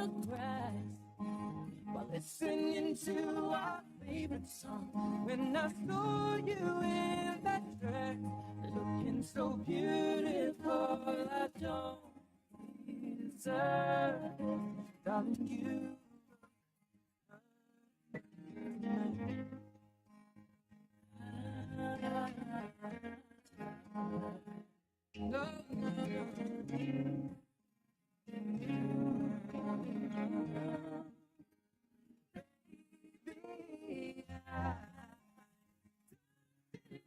the grass while listening to our favorite song. When I saw you in that dress, looking so beautiful, I don't deserve it, darling, you. No, no,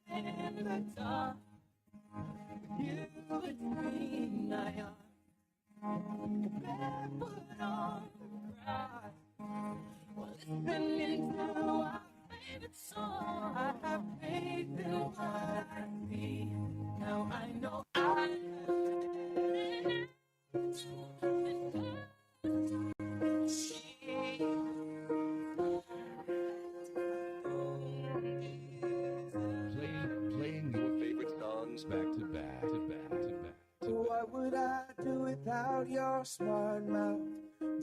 in the dark, you with me now. Barefoot on the grass, while listening to our favorite song. I have faith in what I see. Now I know I Playing your favorite songs back to back to back to back. What would I do without your smart mouth?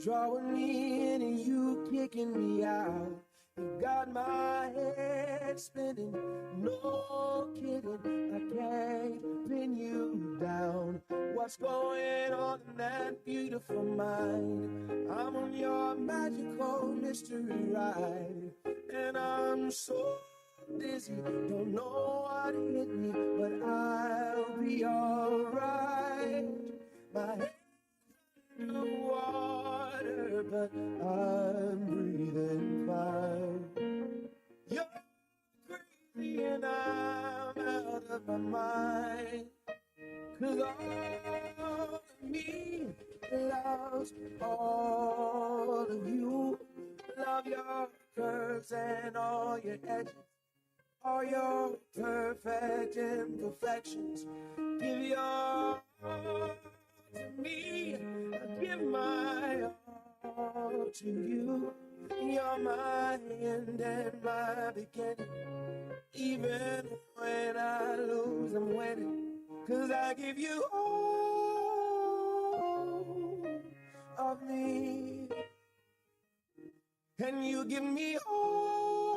Drawing me in and you kicking me out. You got my head spinning, no kidding. I can't pin you down. What's going on in that beautiful mind? I'm on your magical mystery ride, and I'm so dizzy, don't know what hit me, but I'll be alright. My head in the water, but I'm breathing fine. You're crazy and I'm out of my mind, 'cause all of me loves all of you. Love your curves and all your edges, all your perfect imperfections. Give your all to me, I give my all to you. You're my end and my beginning. Even when I lose, I'm winning, 'cause I give you all of me, and you give me all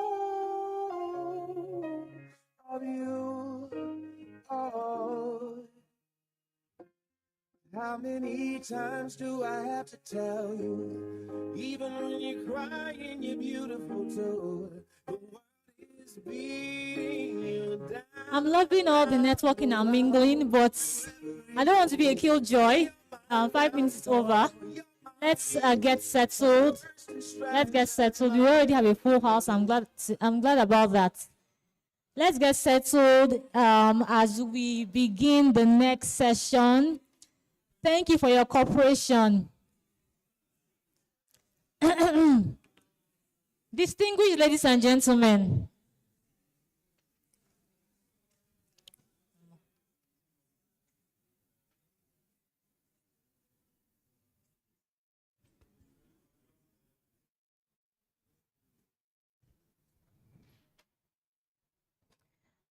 of you. Oh, how many times do I have to tell you? Even when you're crying, you're beautiful too. The world is beating you down. I'm loving all the networking and mingling, but I don't want to be a killjoy. 5 minutes is over. Let's get settled. Let's get settled. We already have a full house. I'm glad about that. Let's get settled as we begin the next session. Thank you for your cooperation. Distinguished ladies and gentlemen,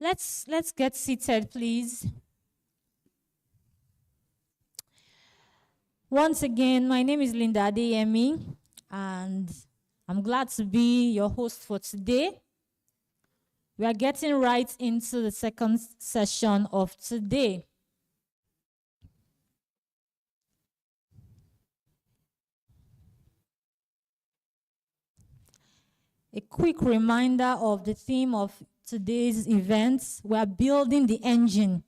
let's get seated, please. Once again, my name is Linda Adeyemi, and I'm glad to be your host for today. We are getting right into the second session of today. A quick reminder of the theme of today's events. We are building the engine,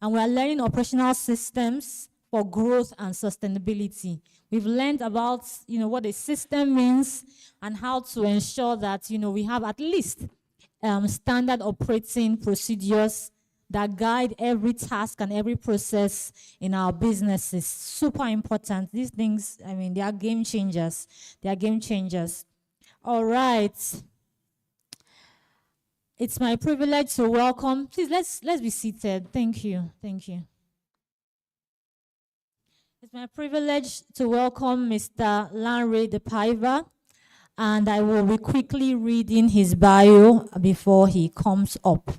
and we are learning operational systems for growth and sustainability. We've learned about, what a system means and how to ensure that, we have at least standard operating procedures that guide every task and every process in our businesses. Super important. These things, they are game changers. They are game changers. All right. It's my privilege to welcome. Please, let's be seated. Thank you. Thank you. It's my privilege to welcome Mr. Lanre De Paiva, and I will be quickly reading his bio before he comes up. All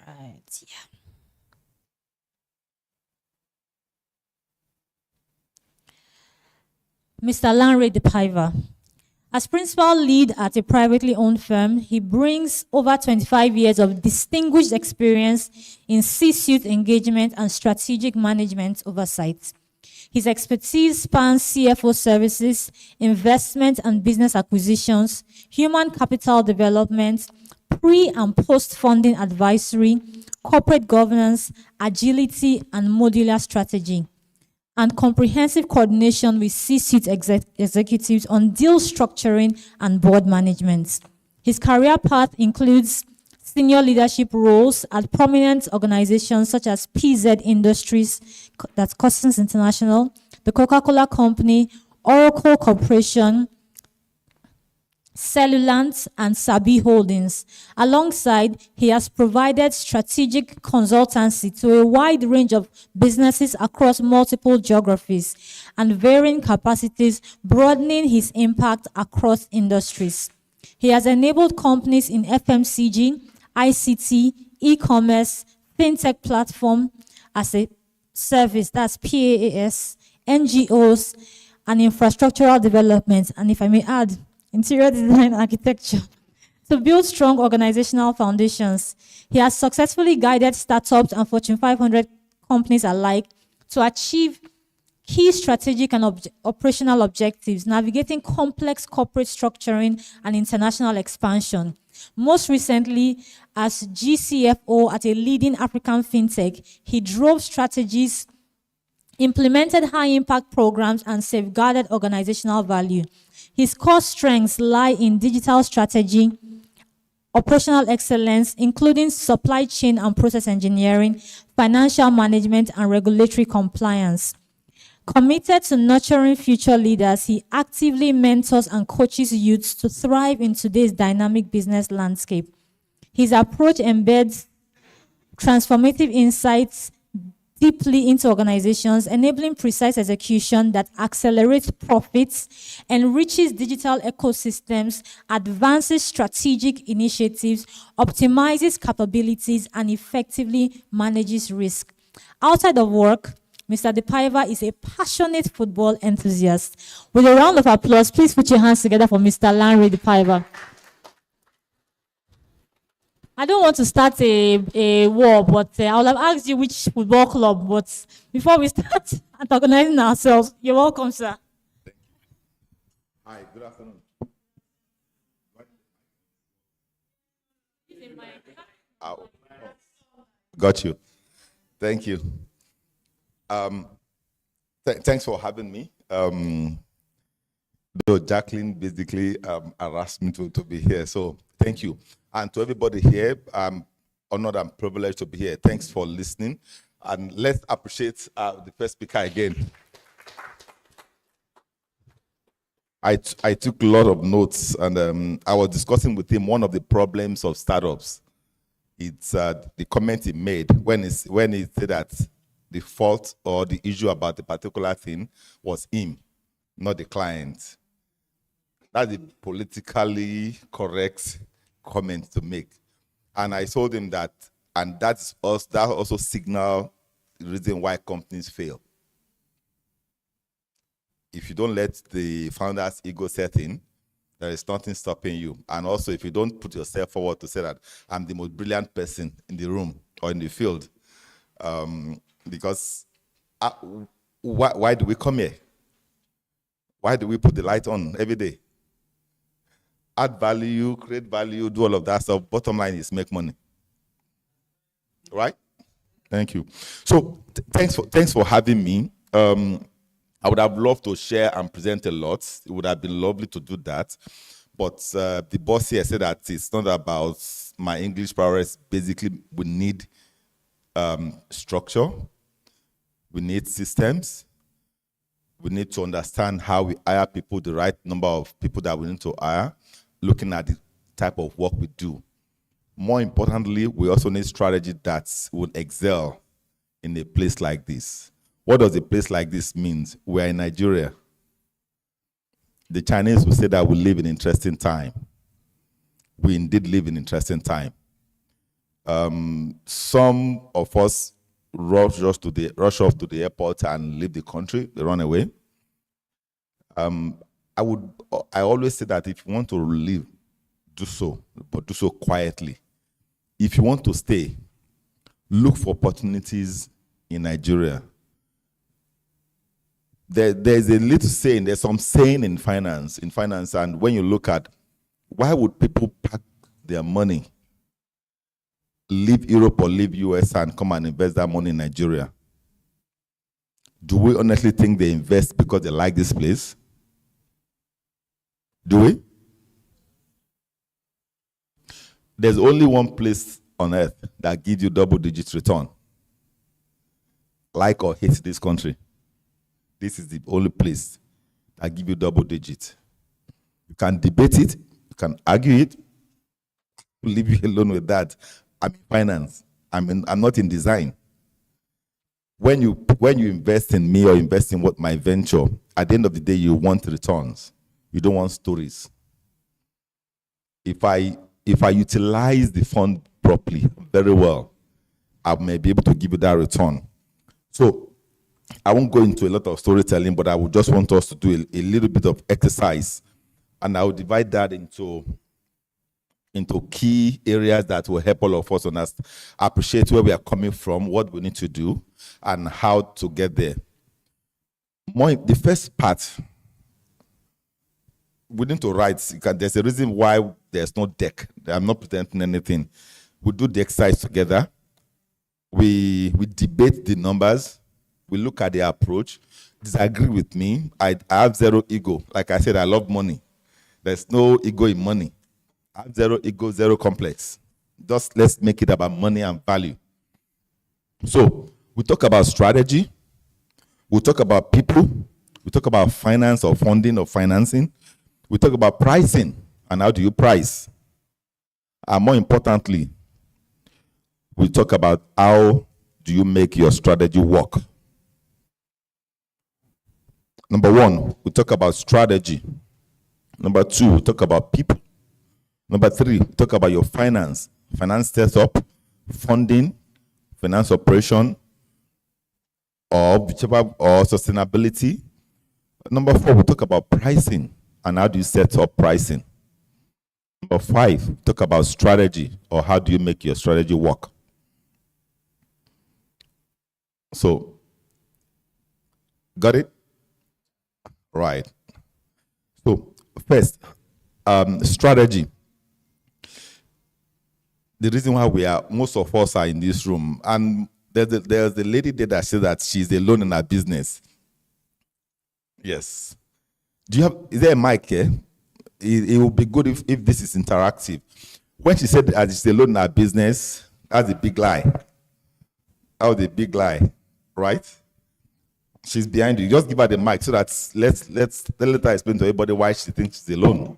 right, yeah. Mr. Lanre DePaiva. As principal lead at a privately owned firm, he brings over 25 years of distinguished experience in C-suite engagement and strategic management oversight. His expertise spans CFO services, investment and business acquisitions, human capital development, pre- and post-funding advisory, corporate governance, agility, and modular strategy, and comprehensive coordination with C-suite executives on deal structuring and board management. His career path includes senior leadership roles at prominent organizations such as PZ Industries, that's Customs International, the Coca-Cola Company, Oracle Corporation, Cellulant, and Sabi Holdings. Alongside, he has provided strategic consultancy to a wide range of businesses across multiple geographies and varying capacities, broadening his impact across industries. He has enabled companies in FMCG, ICT, e-commerce, fintech platform as a service, that's PaaS, NGOs, and infrastructural development, and if I may add, interior design architecture, to build strong organizational foundations. He has successfully guided startups and Fortune 500 companies alike to achieve key strategic and operational objectives, navigating complex corporate structuring and international expansion. Most recently, as GCFO at a leading African fintech, he drove strategies, implemented high-impact programs, and safeguarded organizational value. His core strengths lie in digital strategy, operational excellence, including supply chain and process engineering, financial management, and regulatory compliance. Committed to nurturing future leaders, he actively mentors and coaches youths to thrive in today's dynamic business landscape. His approach embeds transformative insights deeply into organizations, enabling precise execution that accelerates profits, enriches digital ecosystems, advances strategic initiatives, optimizes capabilities, and effectively manages risk. Outside of work, Mr. DePaiva is a passionate football enthusiast. With a round of applause, please put your hands together for Mr. Lanre DePaiva. I don't want to start a war, but I will have asked you which football club, but before we start organizing ourselves, you're welcome, sir. Hi, good afternoon. Oh, got you. Thank you. Thanks for having me. Though Jacqueline basically harassed me to be here, so thank you. And to everybody here, I'm honored and privileged to be here. Thanks for listening. And let's appreciate the first speaker again. I took a lot of notes, and I was discussing with him one of the problems of startups. It's the comment he made when he said that the fault or the issue about the particular thing was him, not the client. That's the politically correct comment to make. And I told him that, and that also signal the reason why companies fail. If you don't let the founder's ego set in, there is nothing stopping you. And also, if you don't put yourself forward to say that I'm the most brilliant person in the room or in the field, because why do we come here? Why do we put the light on every day? Add value, create value, do all of that stuff. Bottom line is make money. Right? Thank you. So thanks for having me. I would have loved to share and present a lot. It would have been lovely to do that. But the boss here said that it's not about my English prowess. Basically, we need structure. We need systems. We need to understand how we hire people, the right number of people that we need to hire, looking at the type of work we do. More importantly, we also need strategy that would excel in a place like this. What does a place like this mean? We're in Nigeria. The Chinese will say that we live in interesting time. We indeed live in interesting time. Some of us rush off to the airport and leave the country. They run away. I always say that if you want to live, do so, but do so quietly. If you want to stay, look for opportunities in Nigeria. There's a little saying, there's some saying in finance, and when you look at why would people pack their money, leave Europe or leave US and come and invest that money in Nigeria? Do we honestly think they invest because they like this place? Do we? There's only one place on earth that gives you double-digit return. Like or hate this country. This is the only place that gives you double-digit. You can debate it, you can argue it, I'll leave you alone with that. I'm in finance. I'm not in design. When you invest in me or invest in my venture, at the end of the day, you want returns. You don't want stories. If I utilize the fund properly, very well, I may be able to give you that return. So I won't go into a lot of storytelling, but I would just want us to do a little bit of exercise, and I will divide that into key areas that will help all of us appreciate where we are coming from, what we need to do, and how to get there. The first part, we need to write. There's a reason why there's no deck. I'm not presenting anything. We do the exercise together. We debate the numbers. We look at the approach. Disagree with me. I have zero ego. Like I said, I love money. There's no ego in money. I have zero ego, zero complex. Just let's make it about money and value. So we talk about strategy. We talk about people. We talk about finance or funding or financing. We talk about pricing and how do you price. And more importantly, we talk about how do you make your strategy work. Number one, we talk about strategy. Number two, we talk about people. Number three, we talk about your finance setup, funding, finance operation, or sustainability. Number four, we talk about pricing and how do you set up pricing. Number five, we talk about strategy or how do you make your strategy work. So, got it? Right. So, first, strategy. The reason why most of us are in this room, and there's the lady there that said that she's alone in her business. Yes. Is there a mic here? It would be good if this is interactive. When she said that she's alone in her business, that's a big lie. That was a big lie, right? She's behind you. Just give her the mic so that let her explain to everybody why she thinks she's alone.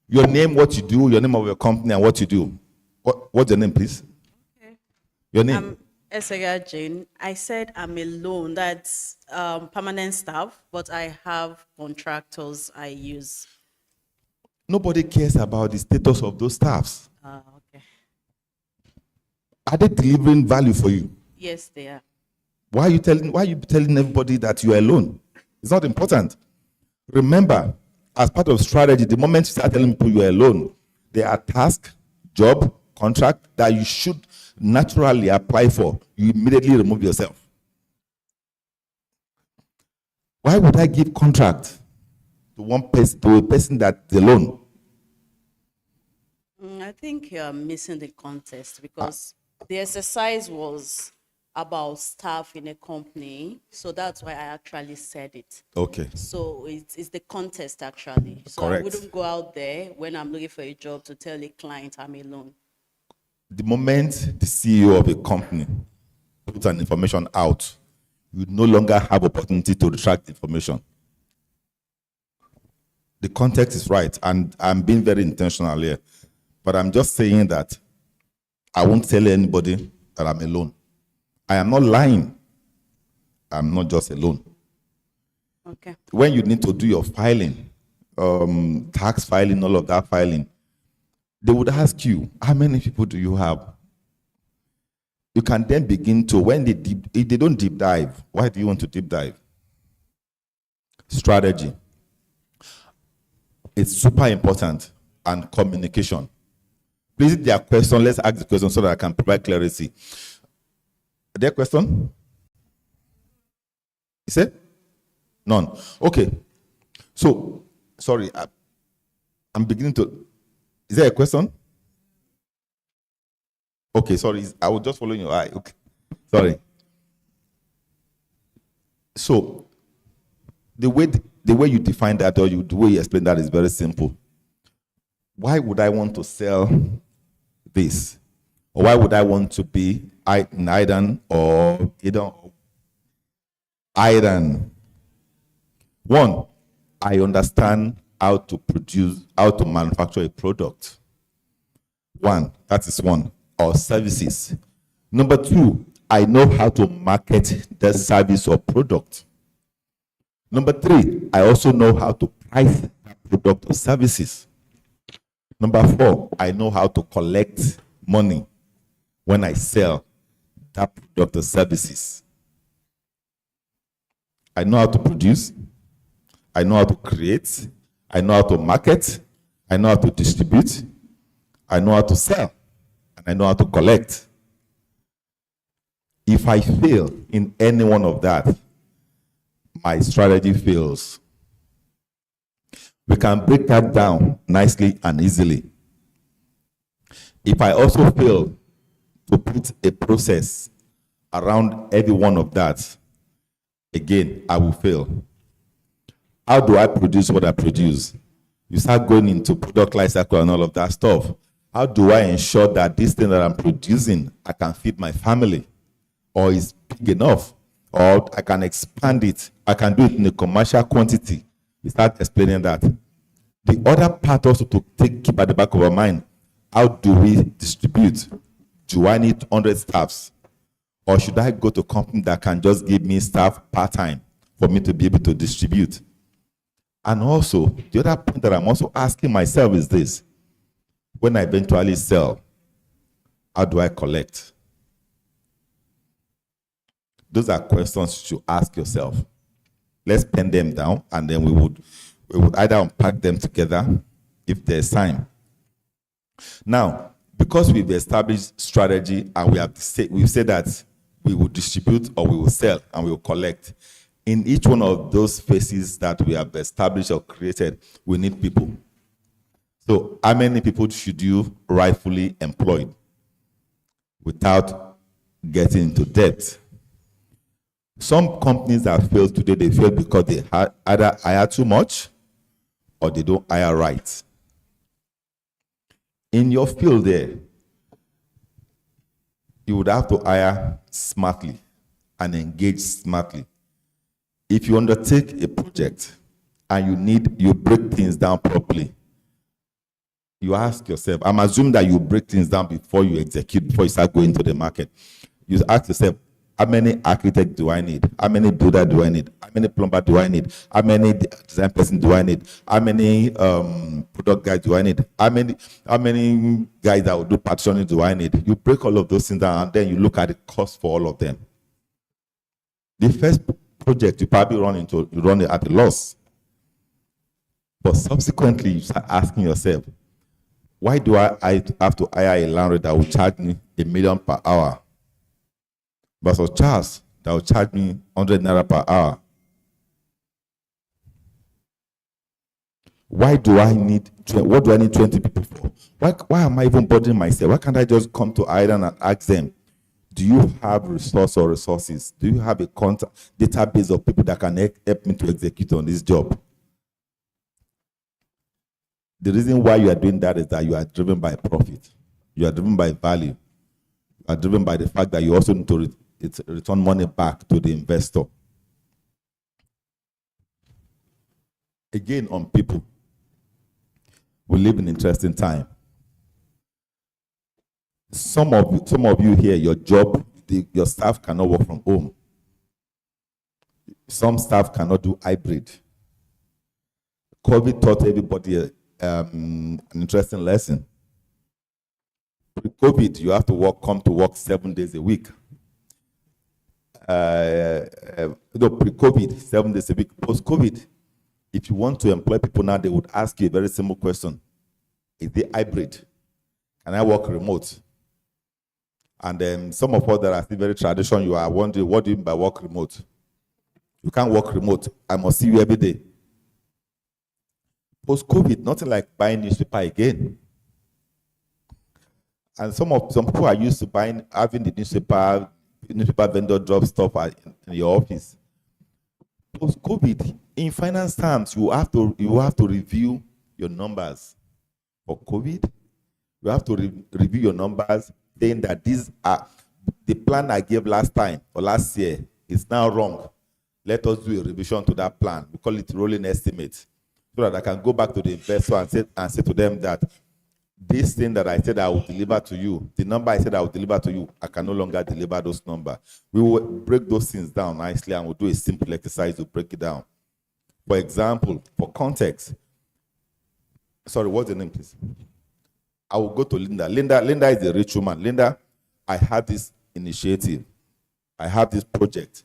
Your name, what you do, your name of your company, and what you do. What's your name, please? Okay. Your name? Esega Jane. I said I'm alone. That's permanent staff, but I have contractors I use. Nobody cares about the status of those staffs. Okay. Are they delivering value for you? Yes, they are. Why are you telling everybody that you are alone? It's not important. Remember, as part of strategy, the moment you start telling people you are alone, there are tasks, job, contract that you should naturally apply for. You immediately remove yourself. Why would I give contract to a person that's alone? I think you're missing the context because the exercise was about staff in a company, so that's why I actually said it. Okay. So it's the context actually. So Correct. I wouldn't go out there when I'm looking for a job to tell a client I'm alone. The moment the CEO of a company puts an information out, you no longer have opportunity to retract the information. The context is right, and I'm being very intentional here. But I'm just saying that I won't tell anybody that I'm alone. I am not lying. I'm not just alone. Okay. When you need to do your filing, tax filing, all of that filing, they would ask you, how many people do you have? You can then begin to, if they don't deep dive, why do you want to deep dive? Strategy. It's super important. And communication. Please, if there are questions, let's ask the question so that I can provide clarity. Are there questions? You said? None. Okay. So, sorry, I'm beginning to. Is there a question? Okay, sorry. I was just following your eye. Okay. Sorry. So, the way you define that, or the way you explain that, is very simple. Why would I want to sell this? Or why would I want to be in Idan or Idan? One, I understand how to produce, how to manufacture a product. One, that is one. Or services. Number two, I know how to market the service or product. Number three, I also know how to price that product or services. Number four, I know how to collect money when I sell that product or services. I know how to produce, I know how to create, I know how to market, I know how to distribute, I know how to sell, and I know how to collect. If I fail in any one of that, my strategy fails. We can break that down nicely and easily. If I also fail to put a process around every one of that, again, I will fail. How do I produce what I produce? You start going into product life cycle and all of that stuff. How do I ensure that this thing that I'm producing, I can feed my family, or is big enough, or I can expand it, I can do it in a commercial quantity? You start explaining that. The other part also to keep at the back of our mind, how do we distribute? Do I need 100 staffs? Or should I go to a company that can just give me staff part-time for me to be able to distribute? And also, the other point that I'm also asking myself is this: when I eventually sell, how do I collect? Those are questions you should ask yourself. Let's pen them down, and then we would either unpack them together if there's time. Now, because we've established strategy and we've said that we will distribute or we will sell and we will collect, in each one of those phases that we have established or created, we need people. So how many people should you rightfully employ without getting into debt? Some companies that fail today, they fail because they either hire too much or they don't hire right. In your field there, you would have to hire smartly and engage smartly. If you undertake a project and you break things down properly, you ask yourself, I'm assuming that you break things down before you execute, before you start going to the market. You ask yourself, how many architects do I need? How many builder do I need? How many plumber do I need? How many design person do I need? How many product guys do I need? How many guys that will do partitioning do I need? You break all of those things down, and then you look at the cost for all of them. The first project you probably run it at a loss. But subsequently, you start asking yourself, why do I have to hire a landlord that will charge me $1 million per hour? Versus Charles that will charge me 100 naira per hour. What do I need 20 people for? Why am I even bothering myself? Why can't I just come to Ireland and ask them, do you have resources? Do you have a database of people that can help me to execute on this job? The reason why you are doing that is that you are driven by profit. You are driven by value. You are driven by the fact that you also need to return money back to the investor. Again, on people, we live in an interesting time. Some of you here, your job, your staff cannot work from home. Some staff cannot do hybrid. COVID taught everybody an interesting lesson. Pre-COVID, you have to come to work 7 days a week. Pre-COVID, 7 days a week. Post-COVID, If you want to employ people now, they would ask you a very simple question. Is it hybrid? Can I work remote? And then some of us that are still very traditional, you are wondering, what do you mean by work remote? You can't work remote. I must see you every day. Post-COVID, nothing like buying newspaper again. And some people are used to having the newspaper vendor drop stuff in your office. Post-COVID, in finance terms, you have to review your numbers. For COVID, you have to review your numbers, saying that these are the plan I gave last time or last year is now wrong. Let us do a revision to that plan. We call it rolling estimate, so that I can go back to the investor and say to them that this thing that I said I will deliver to you, the number I said I will deliver to you, I can no longer deliver those numbers. We will break those things down nicely and we'll do a simple exercise to break it down. For example, for context, sorry, what's the name, please? I will go to Linda. Linda is a rich woman. Linda, I have this initiative. I have this project.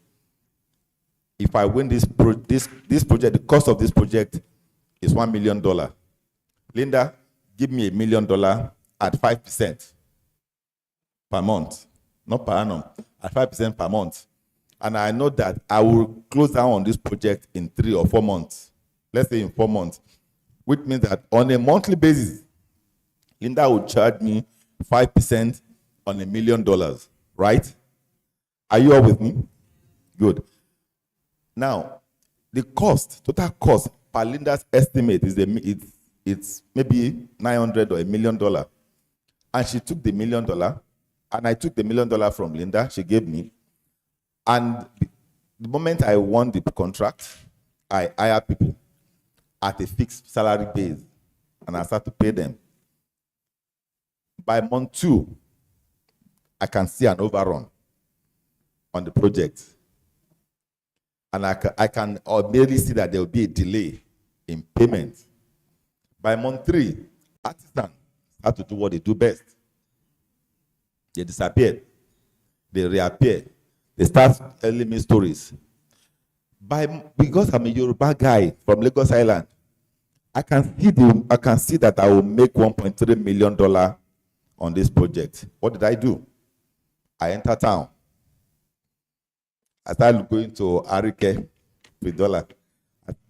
If I win this project, the cost of this project is $1 million. Linda, give me $1 million at 5% per month, not per annum, at 5% per month. And I know that I will close down on this project in 3 or 4 months. Let's say in 4 months, which means that on a monthly basis, Linda will charge me 5% on $1 million, right? Are you all with me? Good. Now, the total cost per Linda's estimate it's maybe $900 or $1 million. And she took the $1 million, and I took the $1 million from Linda, she gave me. And the moment I won the contract, I hire people at a fixed salary base, and I start to pay them. By month 2, I can see an overrun on the project. And I can merely see that there will be a delay in payment. By month 3, artisans start to do what they do best. They disappear. They reappear. They start telling me stories. Because I'm a Yoruba guy from Lagos Island, I can see that I will make $1.3 million on this project. What did I do? I enter town. I started going to Arike with $1.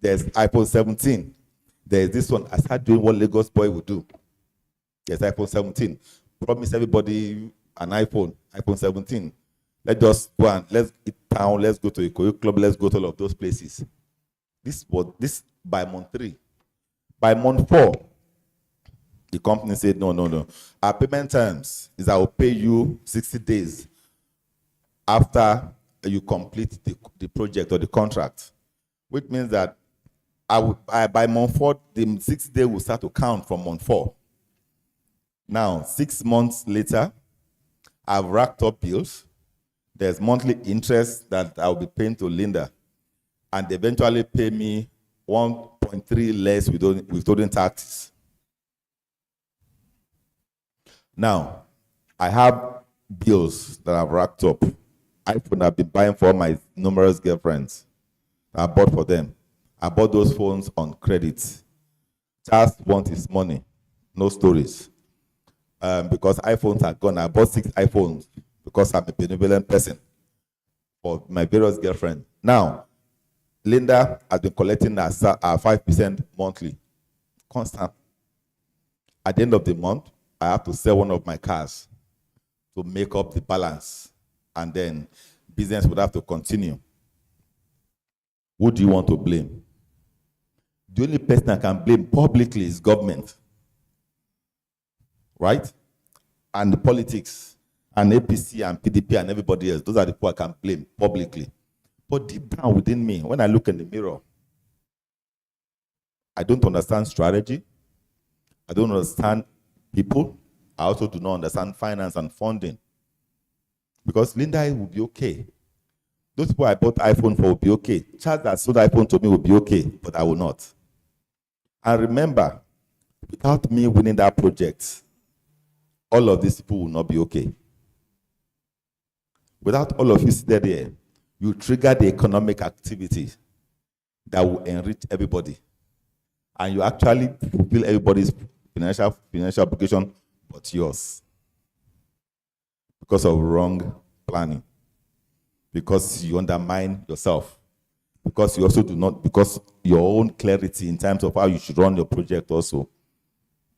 There's iPhone 17. There's this one. I started doing what Lagos boy would do. There's iPhone 17. Promise everybody an iPhone 17. Let's just go and let's eat town. Let's go to a Ikoyi club. Let's go to all of those places. This by month 3. By month 4, the company said, no. Our payment terms is I will pay you 60 days after you complete the project or the contract, which means that by month 4, the 60 days will start to count from month 4. Now, 6 months later, I've racked up bills. There's monthly interest that I'll be paying to Linda, and they eventually pay me 1.3 less withholding taxes. Now, I have bills that I've racked up. iPhone I've been buying for my numerous girlfriends. I bought for them. I bought those phones on credit. Just want his money. No stories. Because iPhones are gone. I bought 6 iPhones because I'm a benevolent person for my various girlfriends. Now, Linda has been collecting our 5% monthly. Constant. At the end of the month, I have to sell one of my cars to make up the balance. And then business would have to continue. Who do you want to blame? The only person I can blame publicly is government. Right? And the politics, and APC and PDP and everybody else. Those are the people I can blame publicly. But deep down within me, when I look in the mirror, I don't understand strategy. I don't understand people. I also do not understand finance and funding. Because Linda will be okay. Those people I bought iPhone for will be okay. Charles that sold iPhone to me will be okay, but I will not. And remember, without me winning that project, all of these people will not be okay. Without all of you sitting there, you trigger the economic activity. that will enrich everybody. And you actually fulfill everybody's financial obligation but yours. Because of wrong planning. Because you undermine yourself. Because you also do not, because your own clarity in terms of how you should run your project also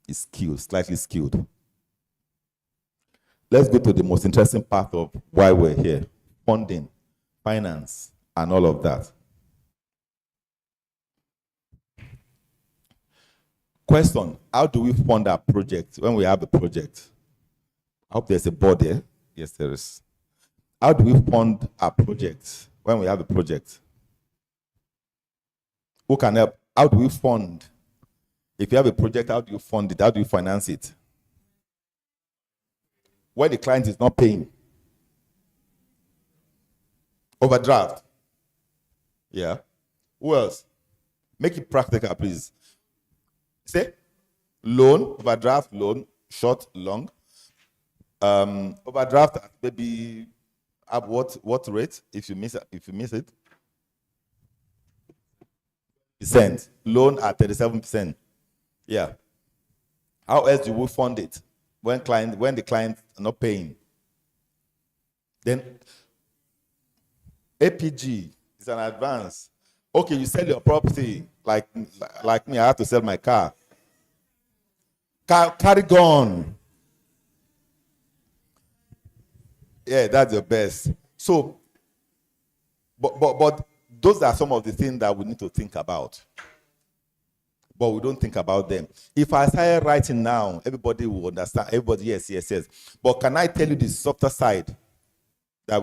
is skewed, slightly skewed. Let's go to the most interesting part of why we're here. Funding, finance, and all of that. Question, how do we fund our project when we have a project? I hope there's a board there. Yes, there is. How do we fund our project when we have a project? Who can help? How do we fund? If you have a project, how do you fund it? How do you finance it? When the client is not paying. Overdraft. Yeah. Who else? Make it practical, please. Say, loan, overdraft, loan, short, long. Overdraft at maybe at what rate if you miss it? Percent. Loan at 37%. Yeah. How else do we fund it when the client are not paying? Then APG is an advance. Okay, you sell your property like me. I have to sell my car. Carry gun. Yeah, that's your best. So, but those are some of the things that we need to think about. But we don't think about them. If I start writing now, everybody will understand. Everybody, yes. But can I tell you the softer side that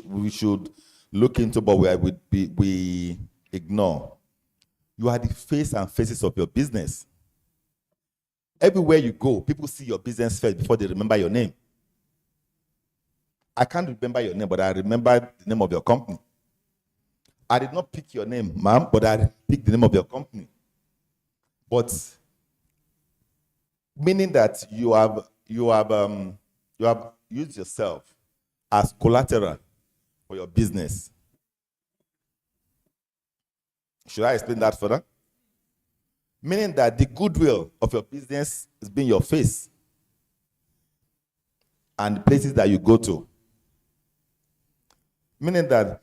we should look into, but we ignore? You are the face and faces of your business. Everywhere you go, people see your business first before they remember your name. I can't remember your name, but I remember the name of your company. I did not pick your name, ma'am, but I picked the name of your company. But meaning that you have used yourself as collateral for your business. Should I explain that further? Meaning that the goodwill of your business is being your face and the places that you go to. Meaning that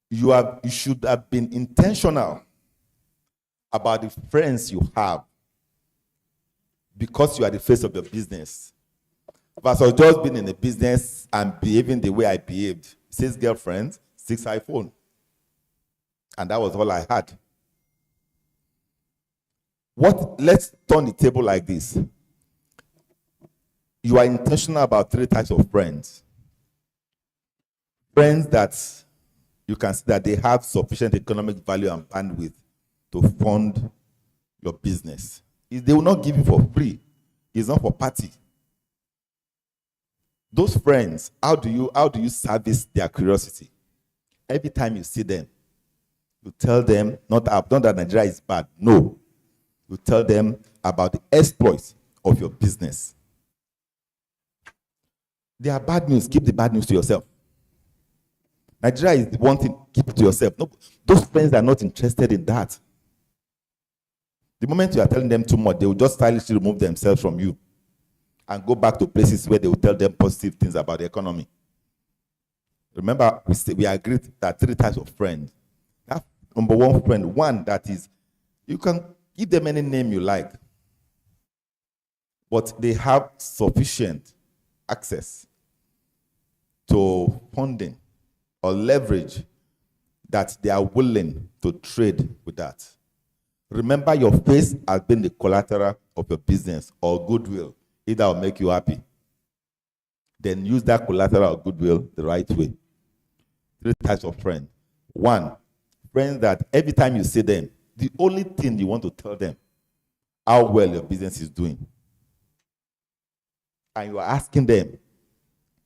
you should have been intentional about the friends you have because you are the face of your business. Versus just being in a business and behaving the way I behaved. 6 girlfriends, 6 iPhone. And that was all I had. Let's turn the table like this. You are intentional about 3 types of friends. Friends that you can see that they have sufficient economic value and bandwidth to fund your business. They will not give you for free. It's not for party. Those friends, how do you service their curiosity? Every time you see them, you tell them, not that Nigeria is bad, no. You tell them about the exploits of your business. They are bad news, keep the bad news to yourself. Nigeria is the one thing, keep it to yourself. No, those friends are not interested in that. The moment you are telling them too much, they will just stylishly remove themselves from you and go back to places where they will tell them positive things about the economy. Remember, we agreed that 3 types of friends. That number 1 friend, one that is, you can give them any name you like, but they have sufficient access to funding or leverage that they are willing to trade with that. Remember, your face has been the collateral of your business or goodwill. Either will make you happy. Then use that collateral or goodwill the right way. 3 types of friends. 1, friends that every time you see them, the only thing you want to tell them, how well your business is doing. And you are asking them,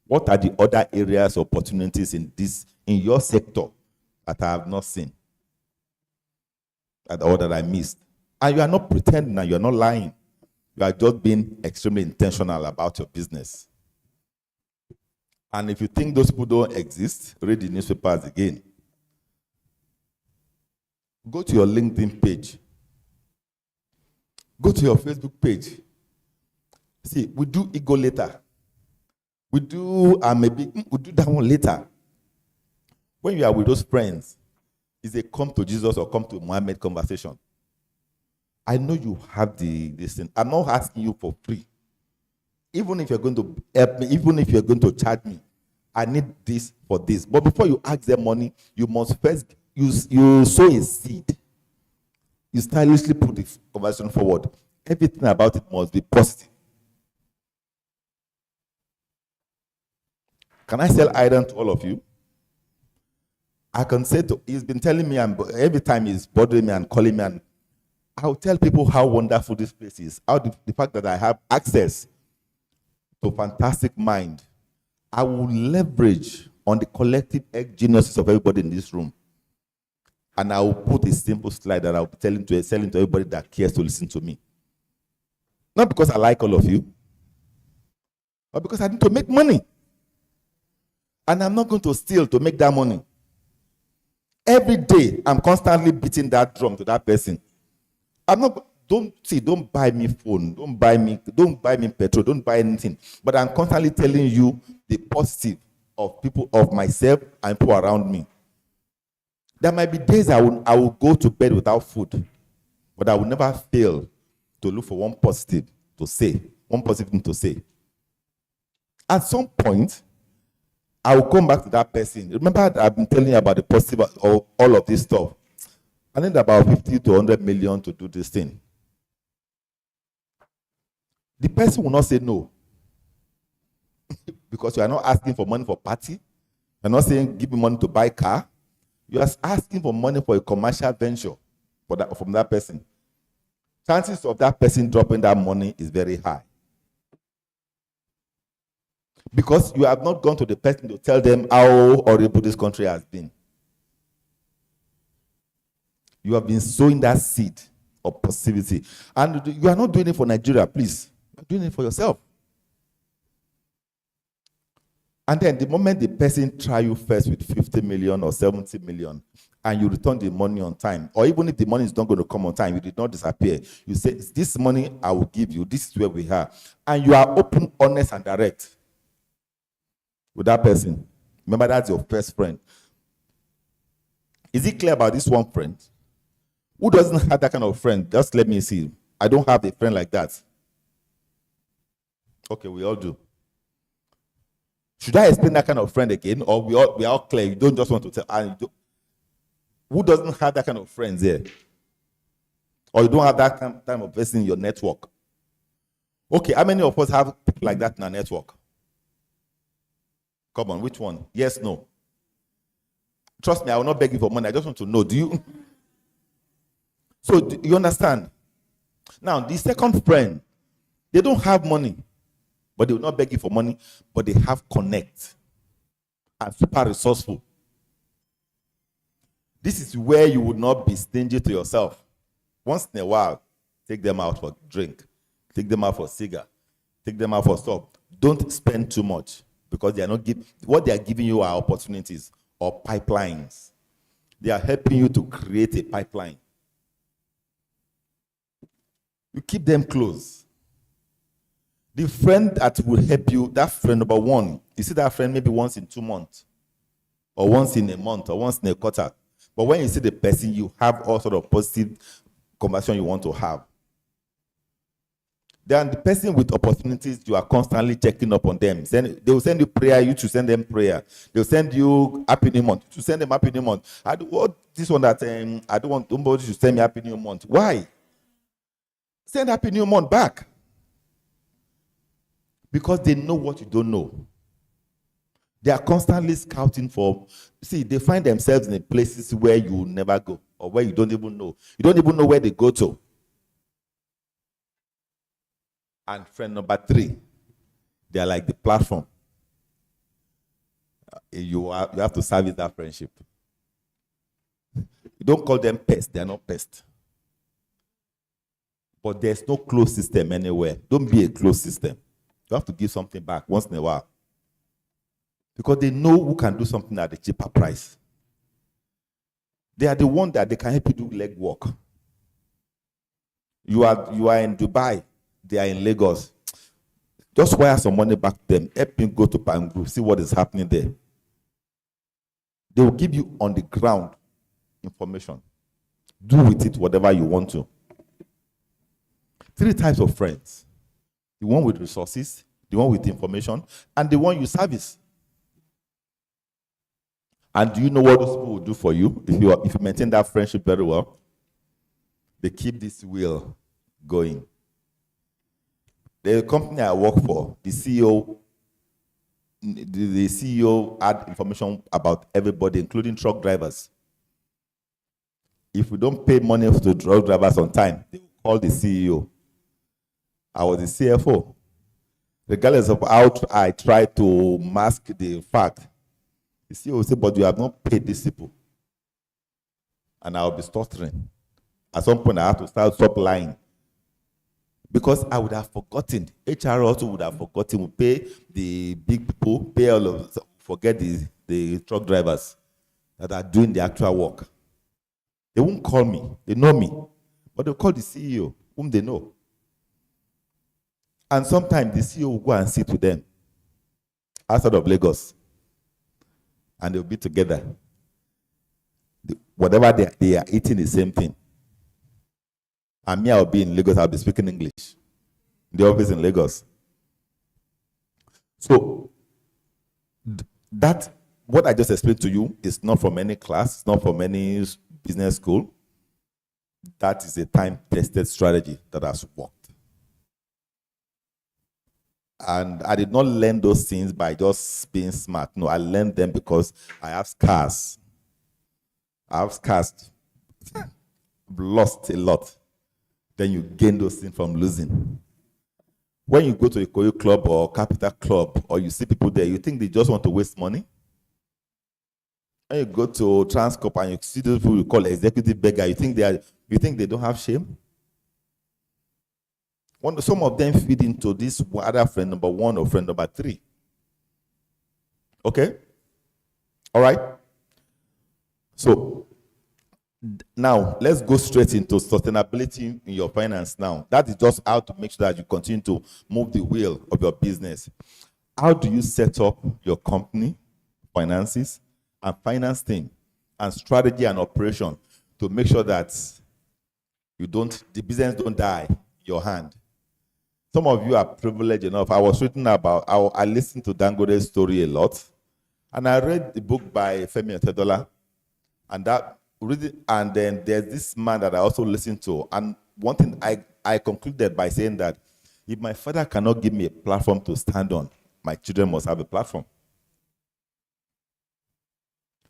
what are the other areas of opportunities in your sector that I have not seen? Or that I missed. And you are not pretending and you are not lying. You are just being extremely intentional about your business. And if you think those people don't exist, read the newspapers again. Go to your LinkedIn page. Go to your Facebook page. See, we do ego later. We do we do that one later. When you are with those friends, it's a come to Jesus or come to Muhammad conversation. I know you have this thing. I'm not asking you for free. Even if you're going to help me, even if you're going to charge me, I need this for this. But before you ask them money, you must first you sow a seed. You stylishly put the conversation forward. Everything about it must be positive. Can I sell iron to all of you? I can say he's been telling me, and every time he's bothering me and calling me, and I'll tell people how wonderful this place is. How the fact that I have access to fantastic mind, I will leverage on the collective geniuses of everybody in this room. And I will put a simple slide that I'll be selling to everybody that cares to listen to me. Not because I like all of you, but because I need to make money. And I'm not going to steal to make that money. Every day, I'm constantly beating that drum to that person. Don't buy me phone, don't buy me petrol, don't buy anything. But I'm constantly telling you the positive of people, of myself and people around me. There might be days I will go to bed without food, but I will never fail to look for one positive thing to say. At some point, I will come back to that person. Remember that I've been telling you about the positive of all of this stuff. I need about 50 to 100 million to do this thing. The person will not say no. Because you are not asking for money for party. You're not saying give me money to buy a car. You are asking for money for a commercial venture from that person. Chances of that person dropping that money is very high. Because you have not gone to the person to tell them how horrible this country has been. You have been sowing that seed of positivity. And you are not doing it for Nigeria, please. You're doing it for yourself. And then the moment the person try you first with 50 million or 70 million, and you return the money on time, or even if the money is not going to come on time, you did not disappear, you say, this money I will give you, this is where we are. And you are open, honest, and direct with that person. Remember, that's your first friend. Is it clear about this one friend? Who doesn't have that kind of friend? Just let me see. I don't have a friend like that. Okay, we all do. Should I explain that kind of friend again? Or we are all clear? You don't just want to tell. Who doesn't have that kind of friends here? Or you don't have that kind of person in your network? Okay, how many of us have people like that in our network? Come on, which one? Yes, no. Trust me, I will not beg you for money. I just want to know. Do you? So, do you understand? Now, the second friend, they don't have money, but they will not beg you for money, but they have connect and super resourceful. This is where you would not be stingy to yourself. Once in a while, take them out for drink, take them out for cigar, take them out for stuff. Don't spend too much because they are not what they are giving you are opportunities or pipelines. They are helping you to create a pipeline. You keep them close. The friend that will help you, that friend number one, you see that friend maybe once in 2 months, or once in a month, or once in a quarter. But when you see the person, you have all sort of positive conversation you want to have. Then the person with opportunities, you are constantly checking up on them. They will send you prayer, you to send them prayer. They will send you happy new month, to send them happy new month. I don't want nobody to send me happy new month. Why? Send happy new month back. Because they know what you don't know. They are constantly scouting for, they find themselves in places where you will never go, or where you don't even know. You don't even know where they go to. And friend number 3, they are like the platform. You have to service that friendship. You don't call them pests, they are not pests. But there's no closed system anywhere. Don't be a closed system. You have to give something back once in a while. Because they know who can do something at a cheaper price. They are the one that they can help you do leg work. You are in Dubai, they are in Lagos. Just wire some money back to them. Help me go to Pangu, see what is happening there. They will give you on the ground information. Do with it whatever you want to. 3 types of friends. The one with resources, the one with information, and the one you service. And do you know what those people will do for you if you maintain that friendship very well? They keep this wheel going. The company I work for, the CEO had information about everybody, including truck drivers. If we don't pay money to truck drivers on time, they will call the CEO. I was the CFO. Regardless of how I try to mask the fact, the CEO will say, but you have not paid these people. And I'll be stuttering. At some point, I have to stop lying. Because I would have forgotten. HR also would have forgotten. We pay the big people, pay all of them, forget the truck drivers that are doing the actual work. They won't call me. They know me. But they'll call the CEO, whom they know. And sometimes the CEO will go and sit with them outside of Lagos. And they'll be together. Whatever they are eating the same thing. And me, I'll be in Lagos, I'll be speaking English. The office in Lagos. So, that, what I just explained to you is not from any class, it's not from any business school. That is a time-tested strategy that has worked. And I did not learn those things by just being smart. No, I learned them because I have scars. I've lost a lot. Then you gain those things from losing. When you go to a Koyo club or Capital club, or you see people there, you think they just want to waste money. When you go to Transcorp and you see those people you call executive beggar, you think they don't have shame. Some of them feed into this other friend number 1 or friend number 3. Okay? All right? So, now, let's go straight into sustainability in your finance now. That is just how to make sure that you continue to move the wheel of your business. How do you set up your company, finances, and finance team, and strategy and operation to make sure that the business don't die in your hand? Some of you are privileged enough. I listened to Dangote's story a lot, and I read the book by Femi Otedola, and then there's this man that I also listened to. And one thing I concluded by saying that if my father cannot give me a platform to stand on, my children must have a platform.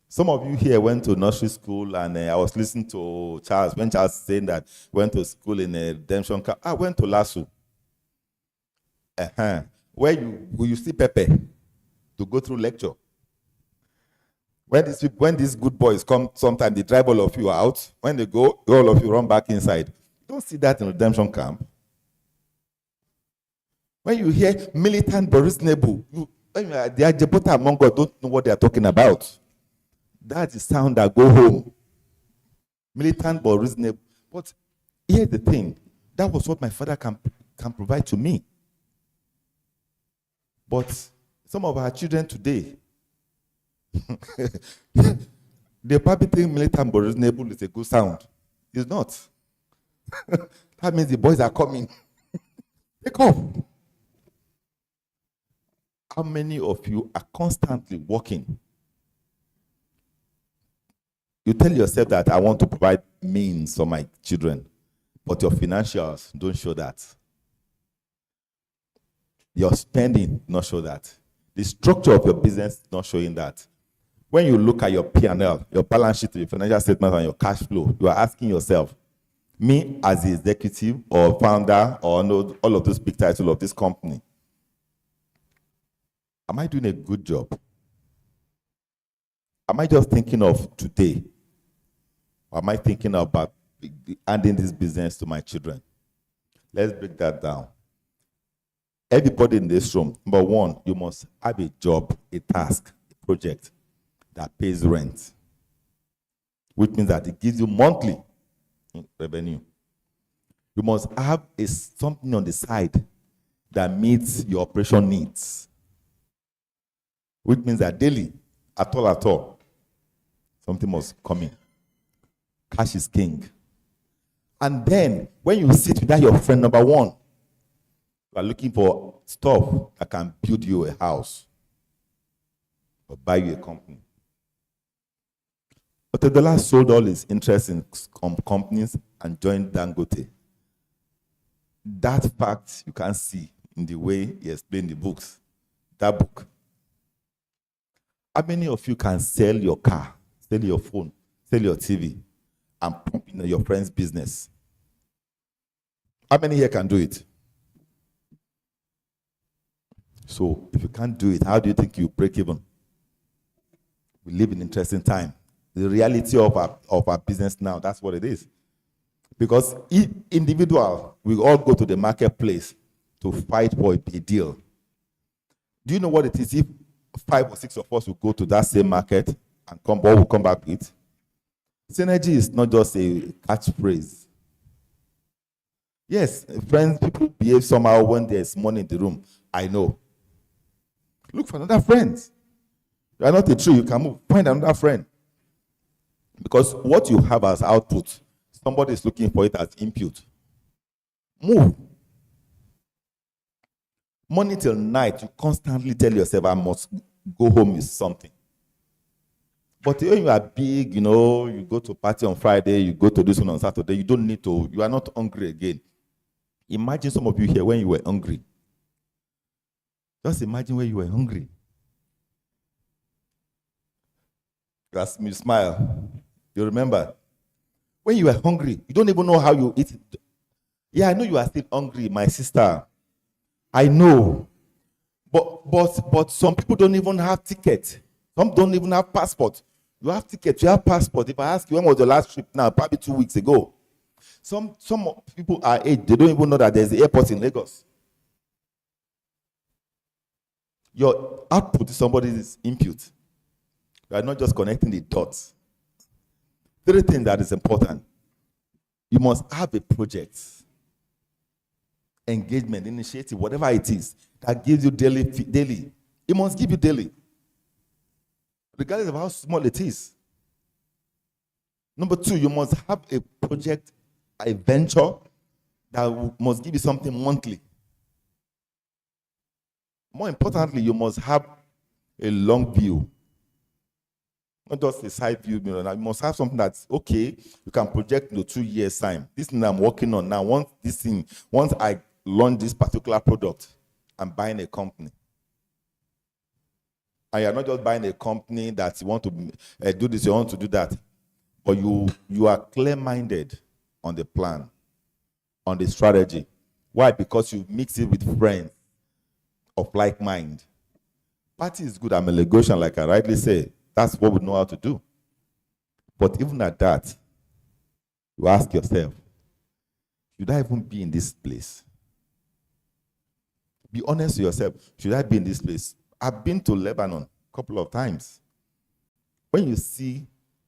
Some of you here went to nursery school, and I was listening to Charles, when Charles saying that went to school in a redemption camp. I went to LASU. Where you see Pepe to go through lecture. When these good boys come, sometimes they drive all of you out. When they go, all of you run back inside. You don't see that in redemption camp. When you hear militant but reasonable, the Ajebota among God don't know what they are talking about. That's the sound that go home. Militant but reasonable. But here's the thing. That was what my father can provide to me. But some of our children today, they probably think militant but reasonable is a good sound. It's not. That means the boys are coming. Take off. How many of you are constantly working? You tell yourself that I want to provide means for my children, but your financials don't show that. Your spending not show that. The structure of your business is not showing that. When you look at your P&L, your balance sheet, your financial statement, and your cash flow, you are asking yourself, me as the executive or founder or all of those big titles of this company, am I doing a good job? Am I just thinking of today? Or am I thinking about handing this business to my children? Let's break that down. Everybody in this room, number 1, you must have a job, a task, a project that pays rent. which means that it gives you monthly revenue. You must have something on the side that meets your operation needs, which means that daily, at all, something must come in. Cash is king. And then, when you sit with that your friend number one, you are looking for stuff that can build you a house or buy you a company. But the last sold all his interest in companies and joined Dangote. That fact you can see in the way he explained the books. That book. How many of you can sell your car, sell your phone, sell your TV, and pump in your friend's business? How many here can do it? So if you can't do it, how do you think you break even? We live in an interesting time. The reality of our business now, that's what it is. Because if individual, we all go to the marketplace to fight for a deal. Do you know what it is if 5 or 6 of us will go to that same market and what we'll come back with? Synergy is not just a catchphrase. Yes, friends, people behave somehow when there's money in the room. I know. Look for another friend. You are not a tree, you can move. Find another friend. Because what you have as output, somebody is looking for it as input. Move. Morning till night, you constantly tell yourself, I must go home with something. But when you are big, you go to party on Friday, you go to this one on Saturday, you don't need to, you are not hungry again. Imagine some of you here when you were hungry. Just imagine when you were hungry. You smile. You remember? When you were hungry, you don't even know how you eat. Yeah, I know you are still hungry, my sister. I know. But some people don't even have ticket. Some don't even have passport. You have ticket, you have passport. If I ask you when was your last trip now, probably 2 weeks ago. Some people are age, they don't even know that there's an airport in Lagos. Your output is somebody's input. You are not just connecting the dots. 3 things that is important. You must have a project, engagement, initiative, whatever it is, that gives you daily. It must give you daily, regardless of how small it is. Number 2, you must have a project, a venture that must give you something monthly. More importantly, you must have a long view. Not just a side view, you must have something that's okay. You can project 2 years' time. This thing I'm working on now, once I launch this particular product, I'm buying a company. And you're not just buying a company that you want to do this, you want to do that. But you are clear-minded on the plan, on the strategy. Why? Because you mix it with friends of like mind. Party is good. I'm a Lagosian, like I rightly say. That's what we know how to do. But even at that, you ask yourself, should I even be in this place? Be honest with yourself. Should I be in this place? I've been to Lebanon a couple of times. When you see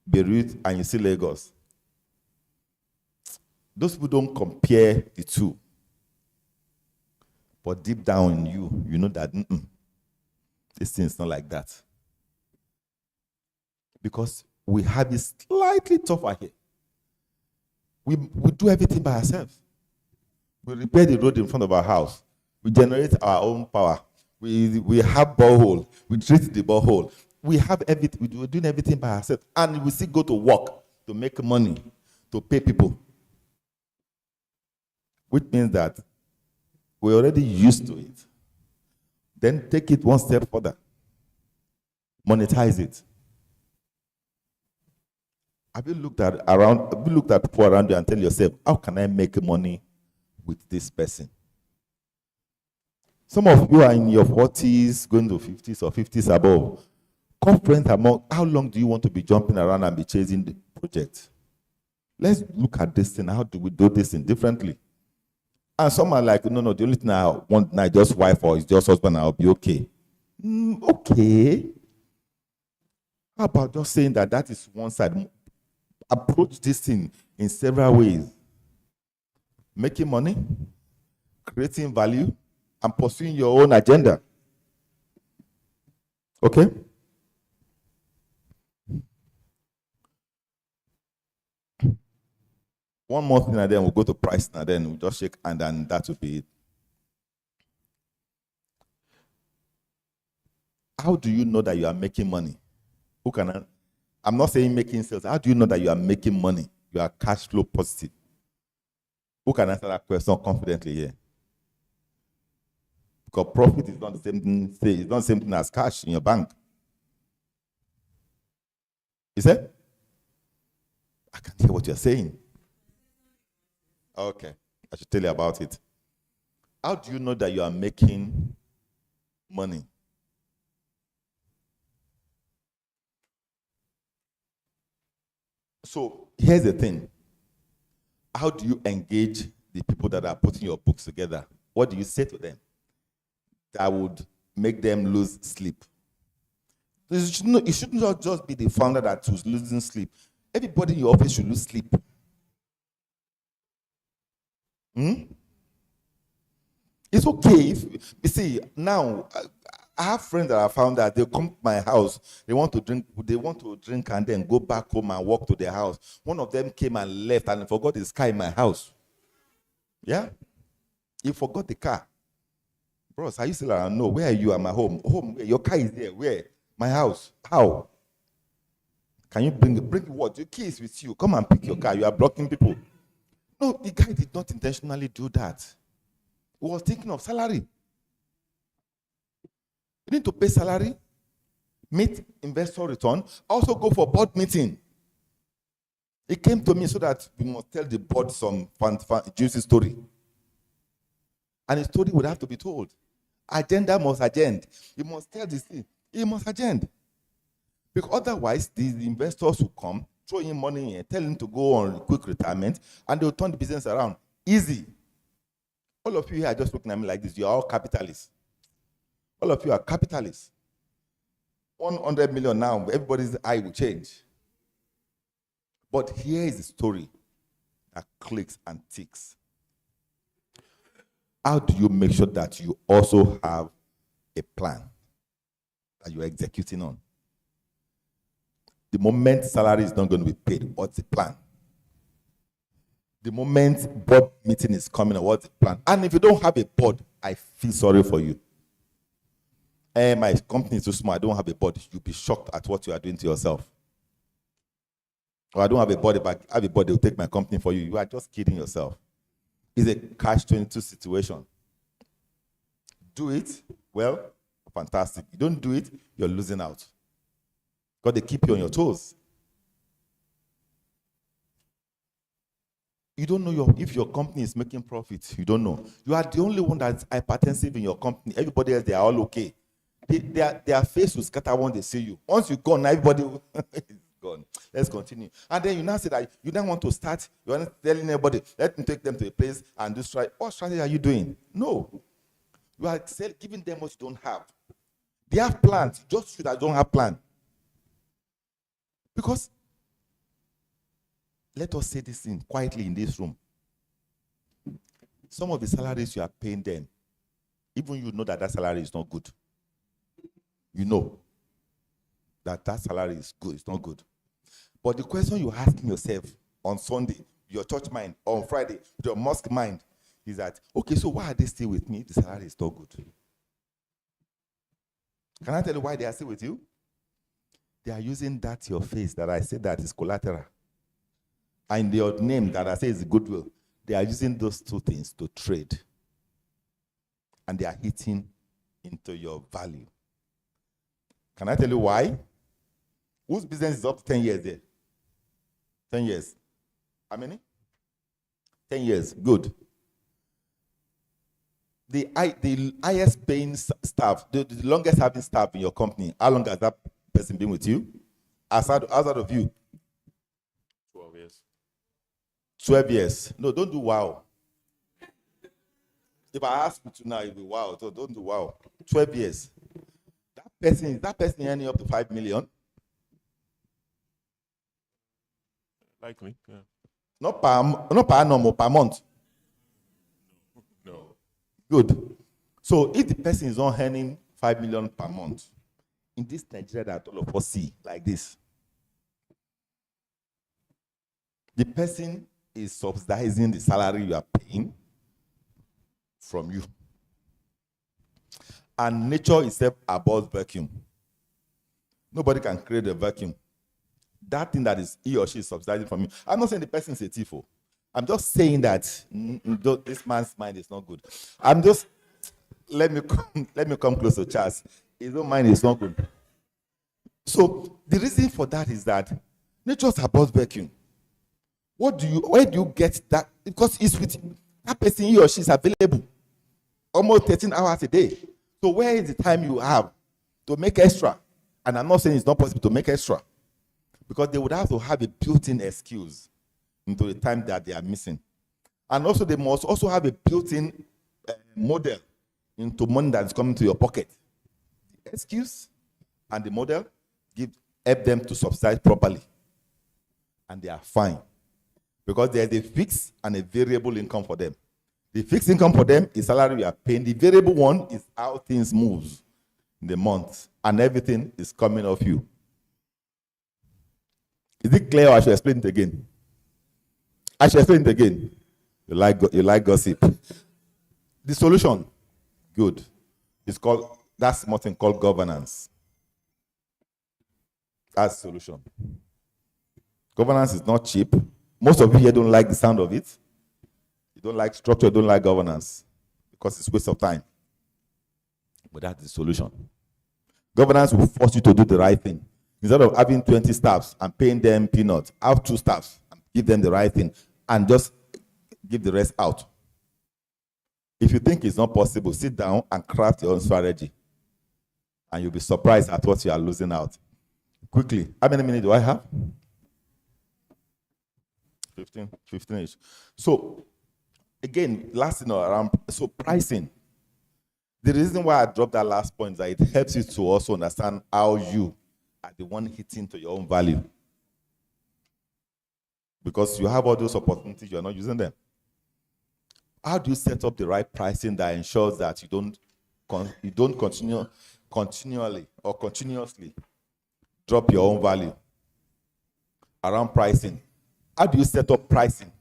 Beirut and you see Lagos, those people don't compare the two. But deep down in you, you know that this thing is not like that. Because we have it slightly tougher here. We do everything by ourselves. We repair the road in front of our house. We generate our own power. We have borehole. We treat the borehole. We have everything. We're doing everything by ourselves. And we still go to work to make money, to pay people. Which means that we're already used to it. Then take it one step further. Monetize it. Have you looked at people around you and tell yourself, how can I make money with this person? Some of you are in your 40s, going to 50s or 50s above. Conference among, how long do you want to be jumping around and be chasing the project? Let's look at this thing. How do we do this thing differently? And some are like, no, the only thing I want now is just wife or is just husband, I'll be okay. Okay. How about just saying that is one side? approach this thing in several ways. Making money, creating value, and pursuing your own agenda. Okay? One more thing, and then we'll go to price, and then we'll just shake, and then that will be it. How do you know that you are making money? Who can? I'm not saying making sales. How do you know that you are making money? You are cash flow positive. Who can answer that question confidently here? Because profit is not the same thing. It's not the same thing as cash in your bank. Is it? I can't hear what you're saying. Okay, I should tell you about it. How do you know that you are making money? So here's the thing. How do you engage the people that are putting your books together? What do you say to them that would make them lose sleep? It shouldn't not just be the founder that was losing sleep. Everybody in your office should lose sleep. It's okay if you see now. I have friends that I found that they come to my house, they want to drink and then go back home and walk to their house. One of them came and left and forgot his car in my house. Yeah? He forgot the car. Bros, are you still around? No, where are you? At my home. Home, your car is there. Where? My house. How? Can you bring what? Your key is with you. Come and pick your car. You are blocking people. No, the guy did not intentionally do that. He was thinking of salary. You need to pay salary, meet investor return, also go for board meeting. He came to me so that we must tell the board some fun, juicy story. And the story would have to be told. Agenda must agenda. You must tell this thing. He must agenda. Because otherwise, the investors will come, throw in money in, tell him to go on quick retirement, and they'll turn the business around. Easy. All of you here are just looking at me like this. You are all capitalists. All of you are capitalists. 100 million now, everybody's eye will change. But here is the story that clicks and ticks. How do you make sure that you also have a plan that you're executing on? The moment salary is not going to be paid, what's the plan? The moment board meeting is coming, what's the plan? And if you don't have a board, I feel sorry for you. My company is too small, I don't have a board. You'll be shocked at what you are doing to yourself. Or I don't have a board, if I have a board, they'll take my company for you. You are just kidding yourself. It's a catch-22 situation. Do it, well, fantastic. You don't do it, you're losing out. Got to keep you on your toes. You don't know if your company is making profit. You don't know. You are the only one that's hypertensive in your company. Everybody else, they are all okay. Their face will scatter when they see you. Once you're gone, everybody is gone. Let's continue. And then you now say that you don't want to start. You're not telling anybody, let me take them to a place and do strategy. What strategy are you doing? No. You are giving them what you don't have. They have plans. Just you that don't have plan. Because, let us say this thing quietly in this room. Some of the salaries you are paying them, even you know that salary is not good. You know that salary is good, it's not good. But the question you're asking yourself on Sunday, your church mind, on Friday, your mosque mind, is that, okay, so why are they still with me? The salary is not good. Can I tell you why they are still with you? They are using that your face that I said that is collateral. And your name that I say is goodwill. They are using those two things to trade. And they are hitting into your value. Can I tell you why? Whose business is up to 10 years there? 10 years. How many? 10 years. Good. The highest paying staff, the longest having staff in your company, how long has that person been with you? Outside of you? 12 years. 12 years. No, don't do wow. If I ask you to now, it'll be wow. So don't do wow. 12 years. That person earning up to 5 million? Likely, yeah. Not per annum or per month. No. Good. So if the person is not earning 5 million per month, in this Nigeria that all of us see like this, the person is subsidizing the salary you are paying from you. And nature itself abhors vacuum. Nobody can create a vacuum. That thing that is he or she is subsidizing from you. I'm not saying the person is a thief. I'm just saying that this man's mind is not good. I'm just let me come close to Charles. His own mind is not good. So the reason for that is that nature abhors vacuum. Where do you get that? Because it's with that person, he or she is available almost 13 hours a day. So where is the time you have to make extra? And I'm not saying it's not possible to make extra, because they would have to have a built-in excuse into the time that they are missing. And also they must also have a built-in model into money that is coming to your pocket. The excuse and the model help them to subsidize properly. And they are fine. Because there's a fixed and a variable income for them. The fixed income for them is salary you are paying. The variable one is how things move in the month. And everything is coming off you. Is it clear, or I should explain it again? I should explain it again. You like gossip. The solution, good. That's something called governance. That's the solution. Governance is not cheap. Most of you here don't like the sound of it. You don't like structure, you don't like governance, because it's a waste of time. But that's the solution. Governance will force you to do the right thing. Instead of having 20 staffs and paying them peanuts, have 2 staffs and give them the right thing and just give the rest out. If you think it's not possible, sit down and craft your own strategy. And you'll be surprised at what you are losing out. Quickly, how many minutes do I have? 15-ish. So, again, last thing around, so pricing. The reason why I dropped that last point is that it helps you to also understand how you are the one hitting to your own value. Because you have all those opportunities, you are not using them. How do you set up the right pricing that ensures that you don't continually or continuously drop your own value? Around pricing, how do you set up pricing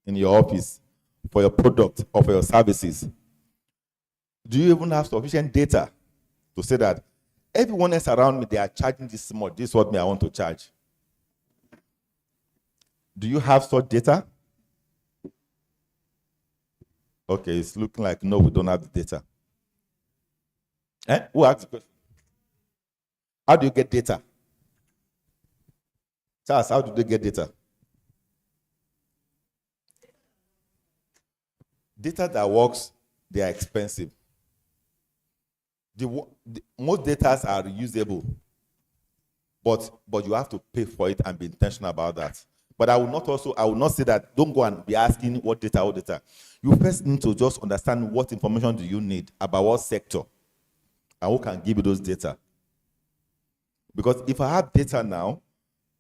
in your office for your product or for your services? Do you even have sufficient data to say that everyone else around me, they are charging this much, this is what I want to charge? Do you have such data? Okay, it's looking like no, we don't have the data. Who asked the question? How do you get data? Charles, how do they get data? Data that works, they are expensive. Most data are reusable, but you have to pay for it and be intentional about that. But I will not say that don't go and be asking what data. You first need to just understand what information do you need about what sector and who can give you those data. Because if I have data now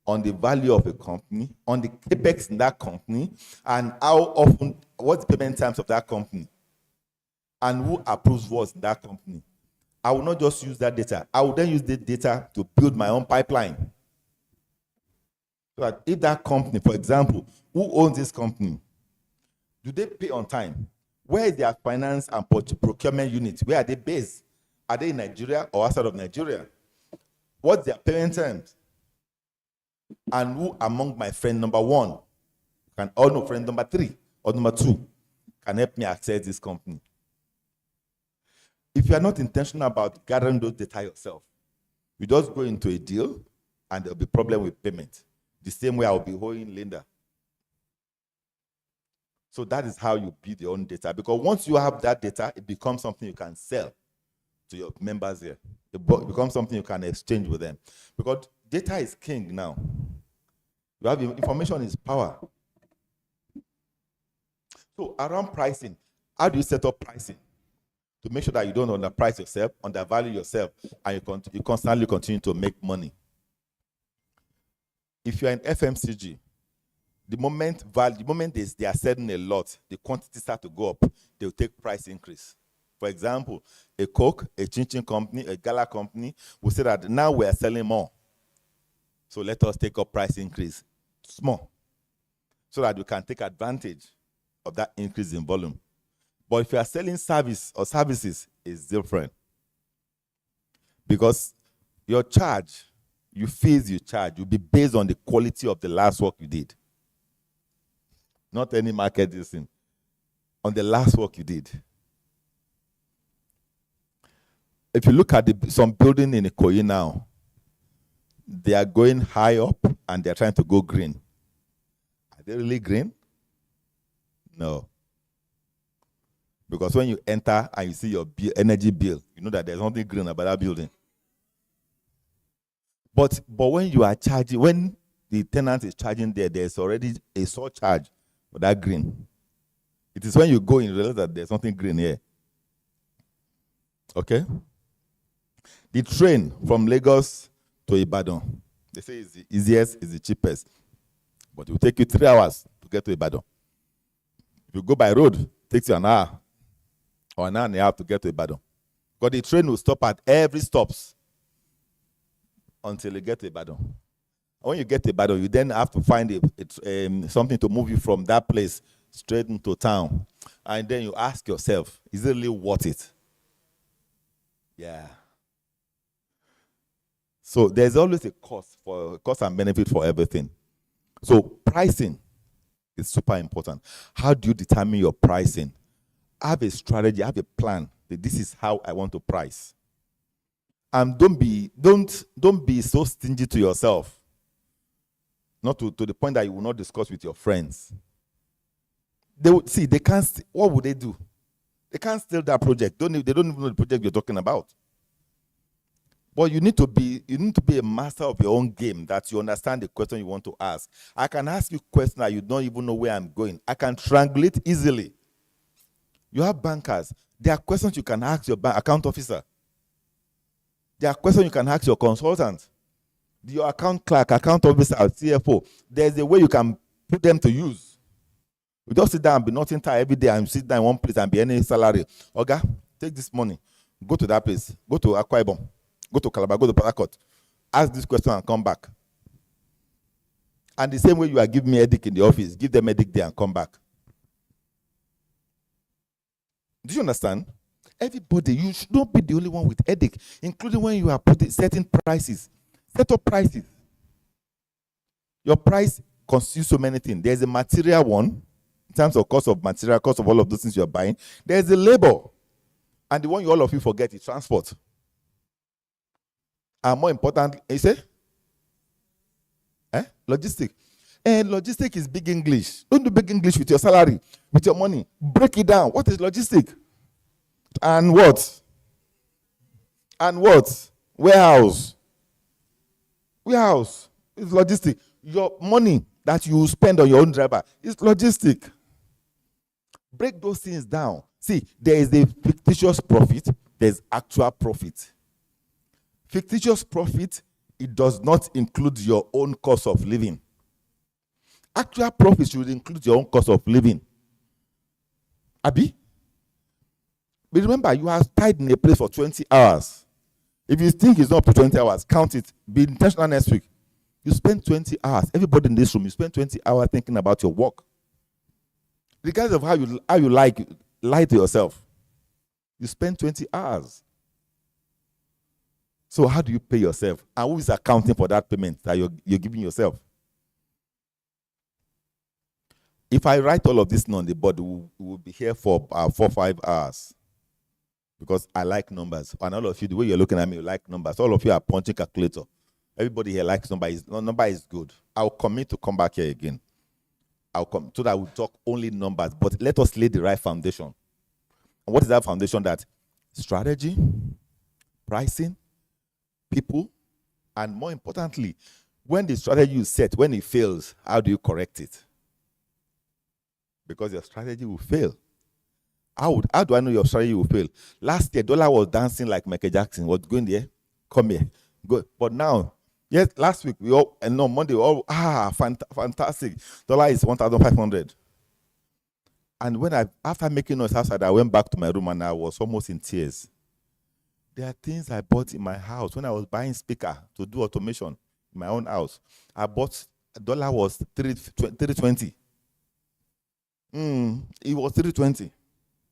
on the value of a company, on the capex in that company, and what's the payment terms of that company, and who approves what in that company, I will not just use that data. I will then use the data to build my own pipeline. So that if that company, for example, who owns this company, do they pay on time? Where is their finance and procurement unit? Where are they based? Are they in Nigeria or outside of Nigeria? What's their payment terms? And who among my friend number 1 friend number 3 or number 2 can help me access this company? If you are not intentional about gathering those data yourself, you just go into a deal and there'll be problem with payment. The same way I'll be owing Linda. So that is how you build your own data. Because once you have that data, it becomes something you can sell to your members here. It becomes something you can exchange with them. Because data is king now. You have information is power. So around pricing, how do you set up pricing? To make sure that you don't underprice yourself, undervalue yourself, and you constantly continue to make money. If you're in FMCG, The moment they are selling a lot, the quantities start to go up, they'll take price increase. For example, a Coke, a Chin Chin company, a Gala company will say that now we are selling more. So let us take up price increase small, so that you can take advantage of that increase in volume. But if you are selling service or services, it's different. Because your charge, fees you charge will be based on the quality of the last work you did. Not any market thing. On the last work you did. If you look at some building in Ikoyi now, they are going high up and they are trying to go green. Are they really green? No. Because when you enter and you see your energy bill, you know that there's nothing green about that building. But when you are charging, when the tenant is charging there's already a surcharge for that green. It is when you go and realize that there's something green here. Okay? The train from Lagos to Ibadan, they say it's the easiest, it's the cheapest. But it will take you 3 hours to get to Ibadan. If you go by road, it takes you an hour or an hour and a half to get to Ibadan. Because the train will stop at every stops until you get to Ibadan. And when you get to Ibadan, you then have to find something to move you from that place straight into town. And then you ask yourself, is it really worth it? Yeah. So there's always a cost and benefit for everything. So pricing is super important. How do you determine your pricing? Have a strategy, have a plan that this is how I want to price. And don't be so stingy to yourself. Not to the point that you will not discuss with your friends. They can't. What would they do? They can't steal that project. They don't even know the project you're talking about. But you need to be a master of your own game, that you understand the question you want to ask. I can ask you questions that you don't even know where I'm going. I can triangulate easily. You have bankers. There are questions you can ask your account officer. There are questions you can ask your consultant, your account clerk, account officer, CFO. There's a way you can put them to use. You just sit down and be nothing tired every day and sit down in one place and be any salary. Oga, take this money. Go to that place. Go to Akwa Ibom. Go to Calabar. Go to Port Harcourt. Ask this question and come back. And the same way you are giving me headache in the office, give them headache there and come back. Do you understand? Everybody, you should not be the only one with headache, including when you are putting certain prices. Set up prices. Your price constitutes so many things. There's a material one, in terms of cost of material, cost of all of those things you're buying. There's a labor. And the one all of you forget is transport. And more important, you say? Logistic. And logistic is big English. Don't do big English with your salary, with your money. Break it down. What is logistic? And what? And what? Warehouse. Warehouse is logistic. Your money that you spend on your own driver is logistic. Break those things down. See, there is a fictitious profit. There's actual profit. Fictitious profit, it does not include your own cost of living. Actual profit should include your own cost of living. Abi? But remember, you are tied in a place for 20 hours. If you think it's not up to 20 hours, count it. Be intentional next week. You spend 20 hours. Everybody in this room, you spend 20 hours thinking about your work. Regardless of how you lie to yourself. You spend 20 hours. So how do you pay yourself? And who is accounting for that payment that you're giving yourself? If I write all of this on the board, we will be here for 4-5 hours. Because I like numbers. And all of you, the way you're looking at me, you like numbers. All of you are punching calculator. Everybody here likes numbers. Number is good. I'll commit to come back here again. I'll come so that we'll talk only numbers. But let us lay the right foundation. And what is that foundation? That strategy, pricing, people, and more importantly, when the strategy is set, when it fails, how do you correct it? Because your strategy will fail. How do I know your strategy will fail? Last year, dollar was dancing like Michael Jackson. Was going there, come here, go. But now, Yes, last week we all, and no, Monday we all, fantastic. Dollar is 1,500. And when after making noise outside, I went back to my room and I was almost in tears. There are things I bought in my house when I was buying speaker to do automation in my own house. I bought, dollar was 320. It was 320.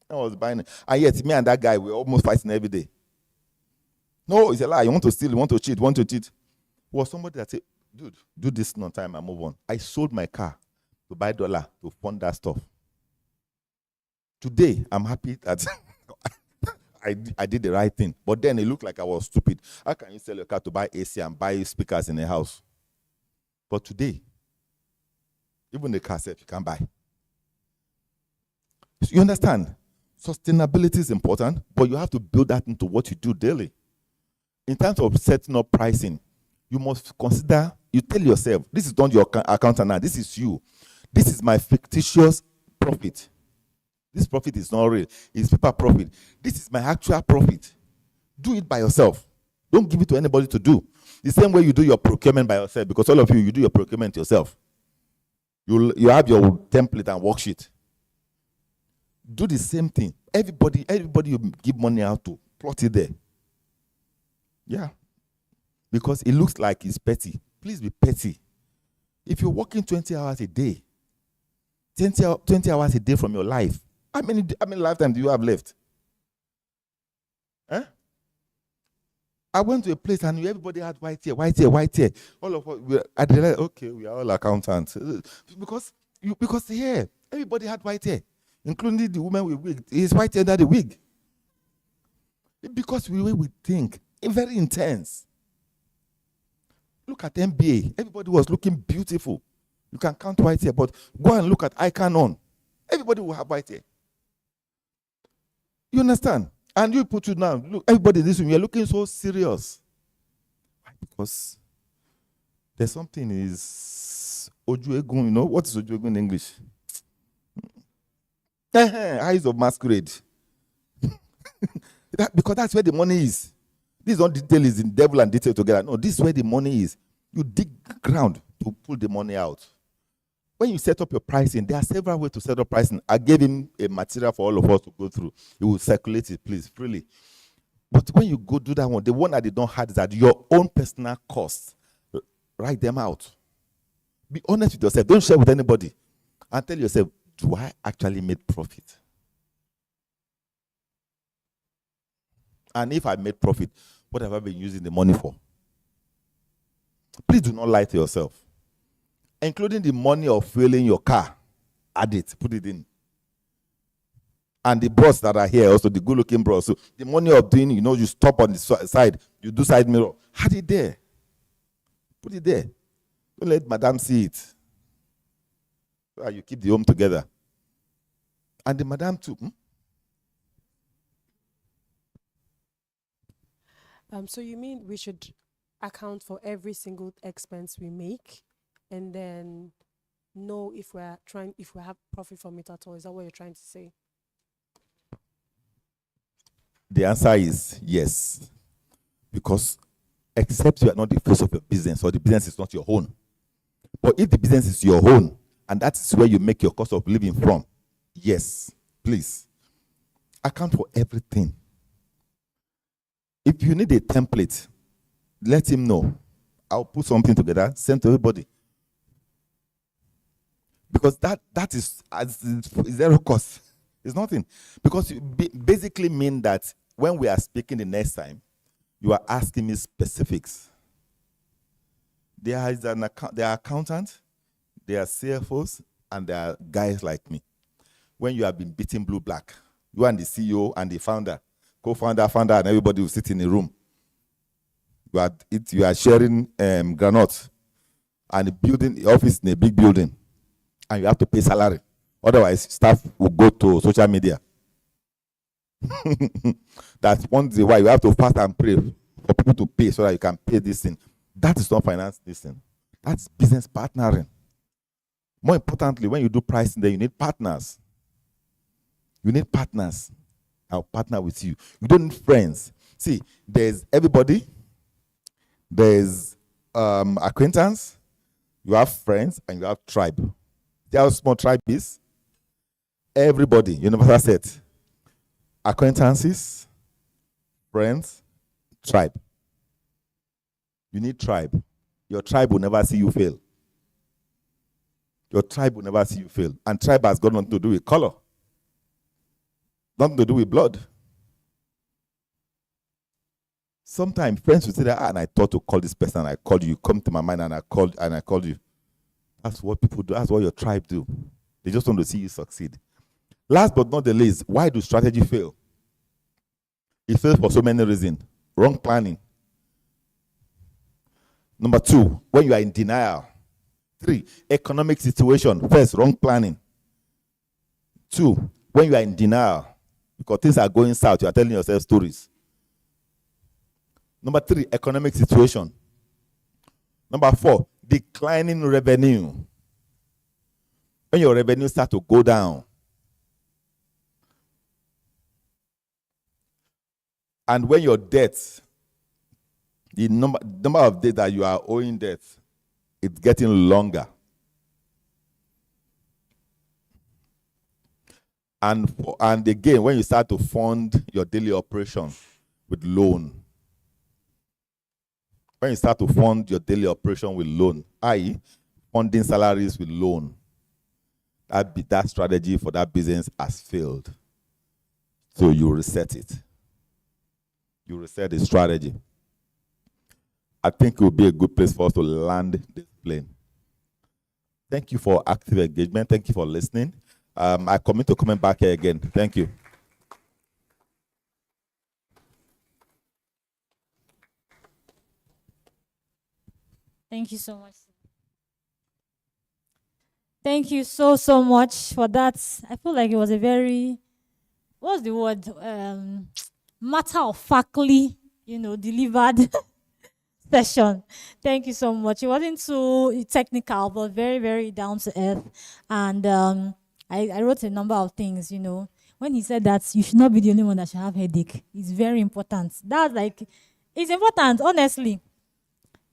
I was buying it. And yet, me and that guy, we're almost fighting every day. No, it's a lie. You want to steal, you want to cheat, It was somebody that said, dude, do this no time and move on. I sold my car to buy dollar to fund that stuff. Today, I'm happy that I did the right thing. But then it looked like I was stupid. How can you sell your car to buy AC and buy speakers in a house? But today, even the car self, you can buy. So you understand? Sustainability is important, but you have to build that into what you do daily. In terms of setting up pricing, you must consider, you tell yourself, this is not your accountant now, this is you. This is my fictitious profit. This profit is not real. It's paper profit. This is my actual profit. Do it by yourself. Don't give it to anybody to do. The same way you do your procurement by yourself, because all of you do your procurement yourself. You have your template and worksheet. Do the same thing. Everybody you give money out to, plot it there. Yeah. Because it looks like it's petty. Please be petty. If you're working 20 hours a day, 20 hours a day from your life, how many lifetime do you have left? Huh? I went to a place and everybody had white hair. All of us, I realized, okay, we are all accountants. Because here, everybody had white hair, including the woman with wig. It's white hair under the wig. Because the way we think, it's very intense. Look at MBA. Everybody was looking beautiful. You can count white hair, but go and look at Icon. Everybody will have white hair. You understand? And you put it now, look, everybody in this room, you're looking so serious. Because there's something is Ojuegun, you know? What is Ojuegun in English? Eyes of masquerade. Because that's where the money is. This is not detail is in devil and detail together. No, this is where the money is. You dig ground to pull the money out. When you set up your pricing, there are several ways to set up pricing. I gave him a material for all of us to go through. He will circulate it, please, freely. But when you go do that one, the one that they don't have is that your own personal costs, write them out. Be honest with yourself. Don't share with anybody. And tell yourself, do I actually make profit? And if I made profit, what have I been using the money for? Please do not lie to yourself. Including the money of fueling your car. Add it, put it in. And the bros that are here, also the good-looking bros. So the money of doing, you stop on the side, you do side mirror. Add it there. Put it there. Don't let madam see it. So you keep the home together. And the madam too. So you mean we should account for every single expense we make and then know if we have profit from it at all? Is that what you're trying to say? The answer is yes. Because except you are not the face of your business or the business is not your own. But if the business is your own and that is where you make your cost of living from, yes, please account for everything. If you need a template, let him know. I'll put something together, send to everybody. Because that is zero cost. It's nothing. Because you basically mean that when we are speaking the next time, you are asking me specifics. There are accountants, there are CFOs, and there are guys like me. When you have been beating blue black, you and the CEO and the founder, co-founder, founder, and everybody will sit in a room. You are sharing granuts and the office in a big building, and you have to pay salary. Otherwise, staff will go to social media. That's once in a while you have to fast and pray for people to pay so that you can pay this thing. That is not finance this thing. That's business partnering. More importantly, when you do pricing, then you need partners. You need partners. I'll partner with you. You don't need friends. See, there's everybody. There's acquaintance, you have friends, and you have tribe. See how small tribe is? Everybody, universal set. Acquaintances, friends, tribe. You need tribe. Your tribe will never see you fail. Your tribe will never see you fail. And tribe has got nothing to do with color. Nothing to do with blood. Sometimes friends will say that, and I thought to call this person, and I called you. You come to my mind, and I called you. That's what people do. That's what your tribe do. They just want to see you succeed. Last but not the least, why do strategy fail? It fails for so many reasons. Wrong planning. Number 2, when you are in denial. 3, economic situation. First, wrong planning. 2, when you are in denial, because things are going south, you are telling yourself stories. Number 3, economic situation. Number 4, declining revenue. When your revenue starts to go down, and when your debt, the number of days that you are owing debt, it's getting longer. And again, when you start to fund your daily operation with loan, when you start to fund your daily operation with loan, i.e., funding salaries with loan, that strategy for that business has failed. So you reset it. You reset the strategy. I think it will be a good place for us to land this plane. Thank you for active engagement. Thank you for listening. I commit to coming back here again. Thank you. Thank you so much. Thank you so much for that. I feel like it was a very, what's the word? Matter of factly, delivered session. Thank you so much. It wasn't too technical, but very, very down to earth. And I wrote a number of things, When he said that you should not be the only one that should have headache, it's very important. It's important, honestly.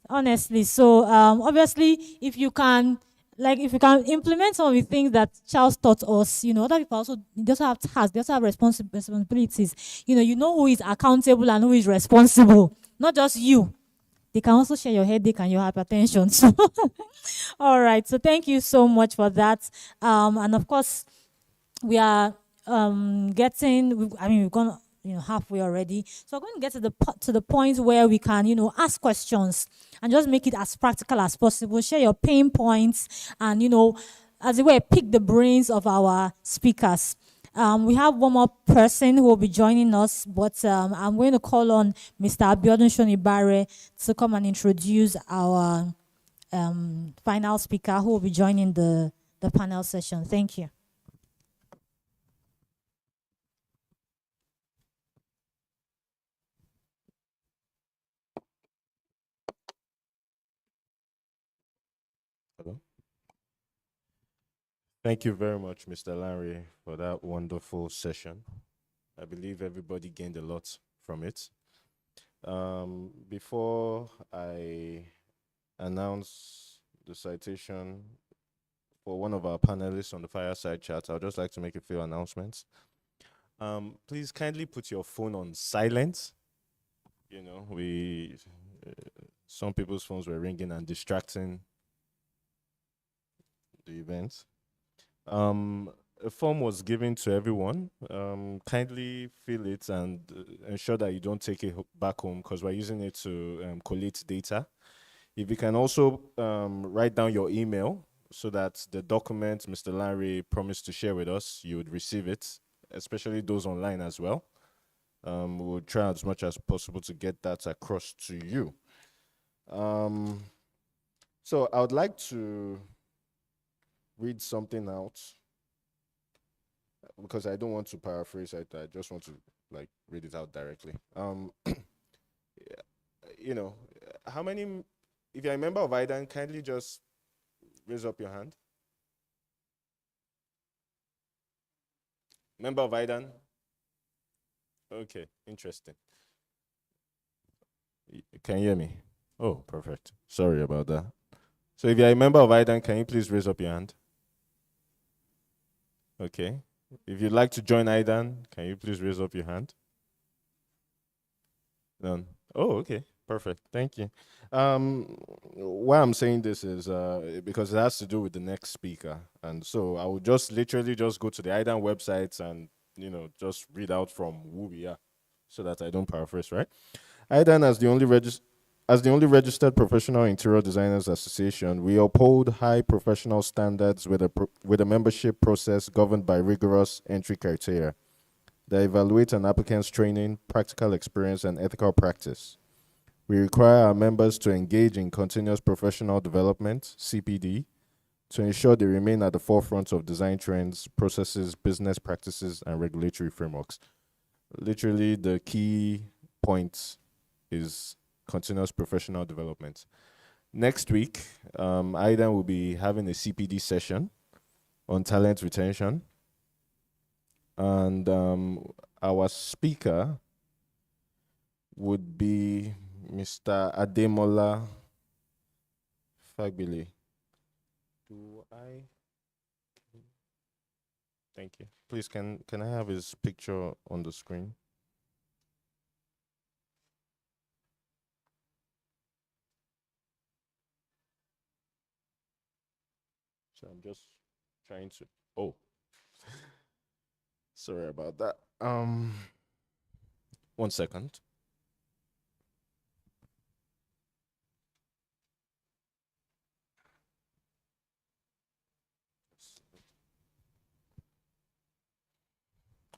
Honestly. So obviously, if you can implement some of the things that Charles taught us, other people they also have tasks, they also have responsibilities. You know who is accountable and who is responsible, not just you. They can also share your headache and your hypertension. So, all right. So thank you so much for that. And of course, we are we've gone halfway already. So we're going to get to the point where we can ask questions and just make it as practical as possible. Share your pain points and as it were, pick the brains of our speakers. We have one more person who will be joining us, but I'm going to call on Mr. Abiodun Shonibare to come and introduce our final speaker who will be joining the panel session. Thank you. Hello. Thank you very much, Mr. Larry, for that wonderful session. I believe everybody gained a lot from it. Before I announce the citation for one of our panelists on the fireside chat, I'd just like to make a few announcements. Please kindly put your phone on silent. Some people's phones were ringing and distracting the event. A form was given to everyone. Kindly fill it and ensure that you don't take it back home because we're using it to collate data. If you can also write down your email so that the document Mr. Larry promised to share with us, you would receive it, especially those online as well. We'll try as much as possible to get that across to you. So I would like to read something out because I don't want to paraphrase it. I just want to read it out directly. How many, if you're a member of IDAN, kindly just raise up your hand. Member of IDAN? Okay, interesting. Can you hear me? Oh, perfect. Sorry about that. So if you're a member of IDAN, can you please raise up your hand? Okay. If you'd like to join IDAN, can you please raise up your hand? None. Oh, okay. Perfect. Thank you. Why I'm saying this is because it has to do with the next speaker. And so I will just literally just go to the IDAN website and, just read out from who we are so that I don't paraphrase, right? IDAN, as the only registered professional interior designers association, we uphold high professional standards with a membership process governed by rigorous entry criteria that evaluate an applicant's training, practical experience, and ethical practice. We require our members to engage in continuous professional development, CPD, to ensure they remain at the forefront of design trends, processes, business practices, and regulatory frameworks. Literally, the key point is continuous professional development. Next week, IDAN will be having a CPD session on talent retention. And our speaker would be Mr. Ademola Fagbile. Thank you. Please, can I have his picture on the screen? So I'm just trying to. Oh, sorry about that. 1 second.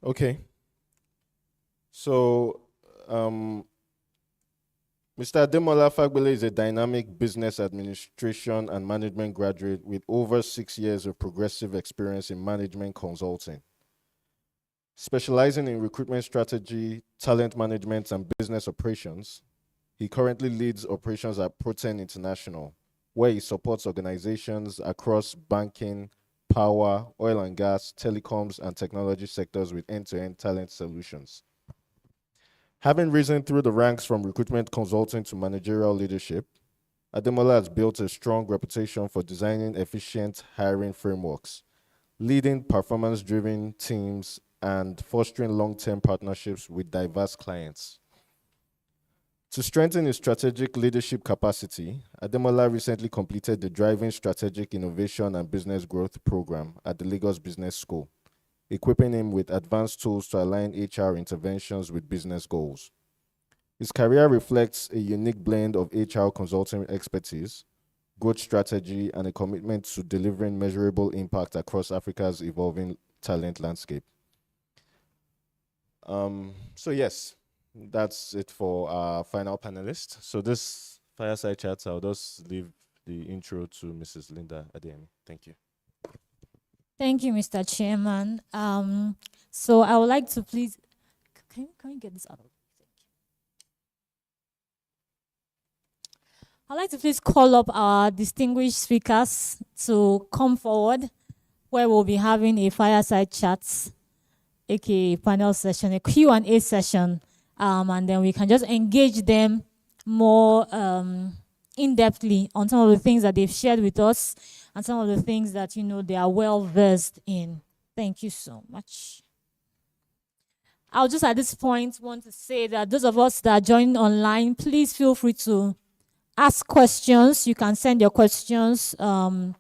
Okay. So, Mr. Ademola Fagbile is a dynamic business administration and management graduate with over 6 years of progressive experience in management consulting. Specializing in recruitment strategy, talent management, and business operations, he currently leads operations at Protein International, where he supports organizations across banking, power, oil and gas, telecoms, and technology sectors with end-to-end talent solutions. Having risen through the ranks from recruitment consulting to managerial leadership, Ademola has built a strong reputation for designing efficient hiring frameworks, leading performance-driven teams, and fostering long-term partnerships with diverse clients. To strengthen his strategic leadership capacity, Ademola recently completed the Driving Strategic Innovation and Business Growth program at the Lagos Business School, equipping him with advanced tools to align HR interventions with business goals. His career reflects a unique blend of HR consulting expertise, growth strategy, and a commitment to delivering measurable impact across Africa's evolving talent landscape. So yes, that's it for our final panelist. So this fireside chat, I'll just leave the intro to Mrs. Linda Adeyemi. Thank you. Thank you, Mr. Chairman. So I would like to please, can you get this out of the way? I'd like to please call up our distinguished speakers to come forward, where we'll be having a fireside chat, aka panel session, a Q&A session, and then we can just engage them more in-depthly on some of the things that they've shared with us and some of the things that, they are well versed in. Thank you so much. I'll just at this point want to say that those of us that are joining online, please feel free to ask questions. You can send your questions. You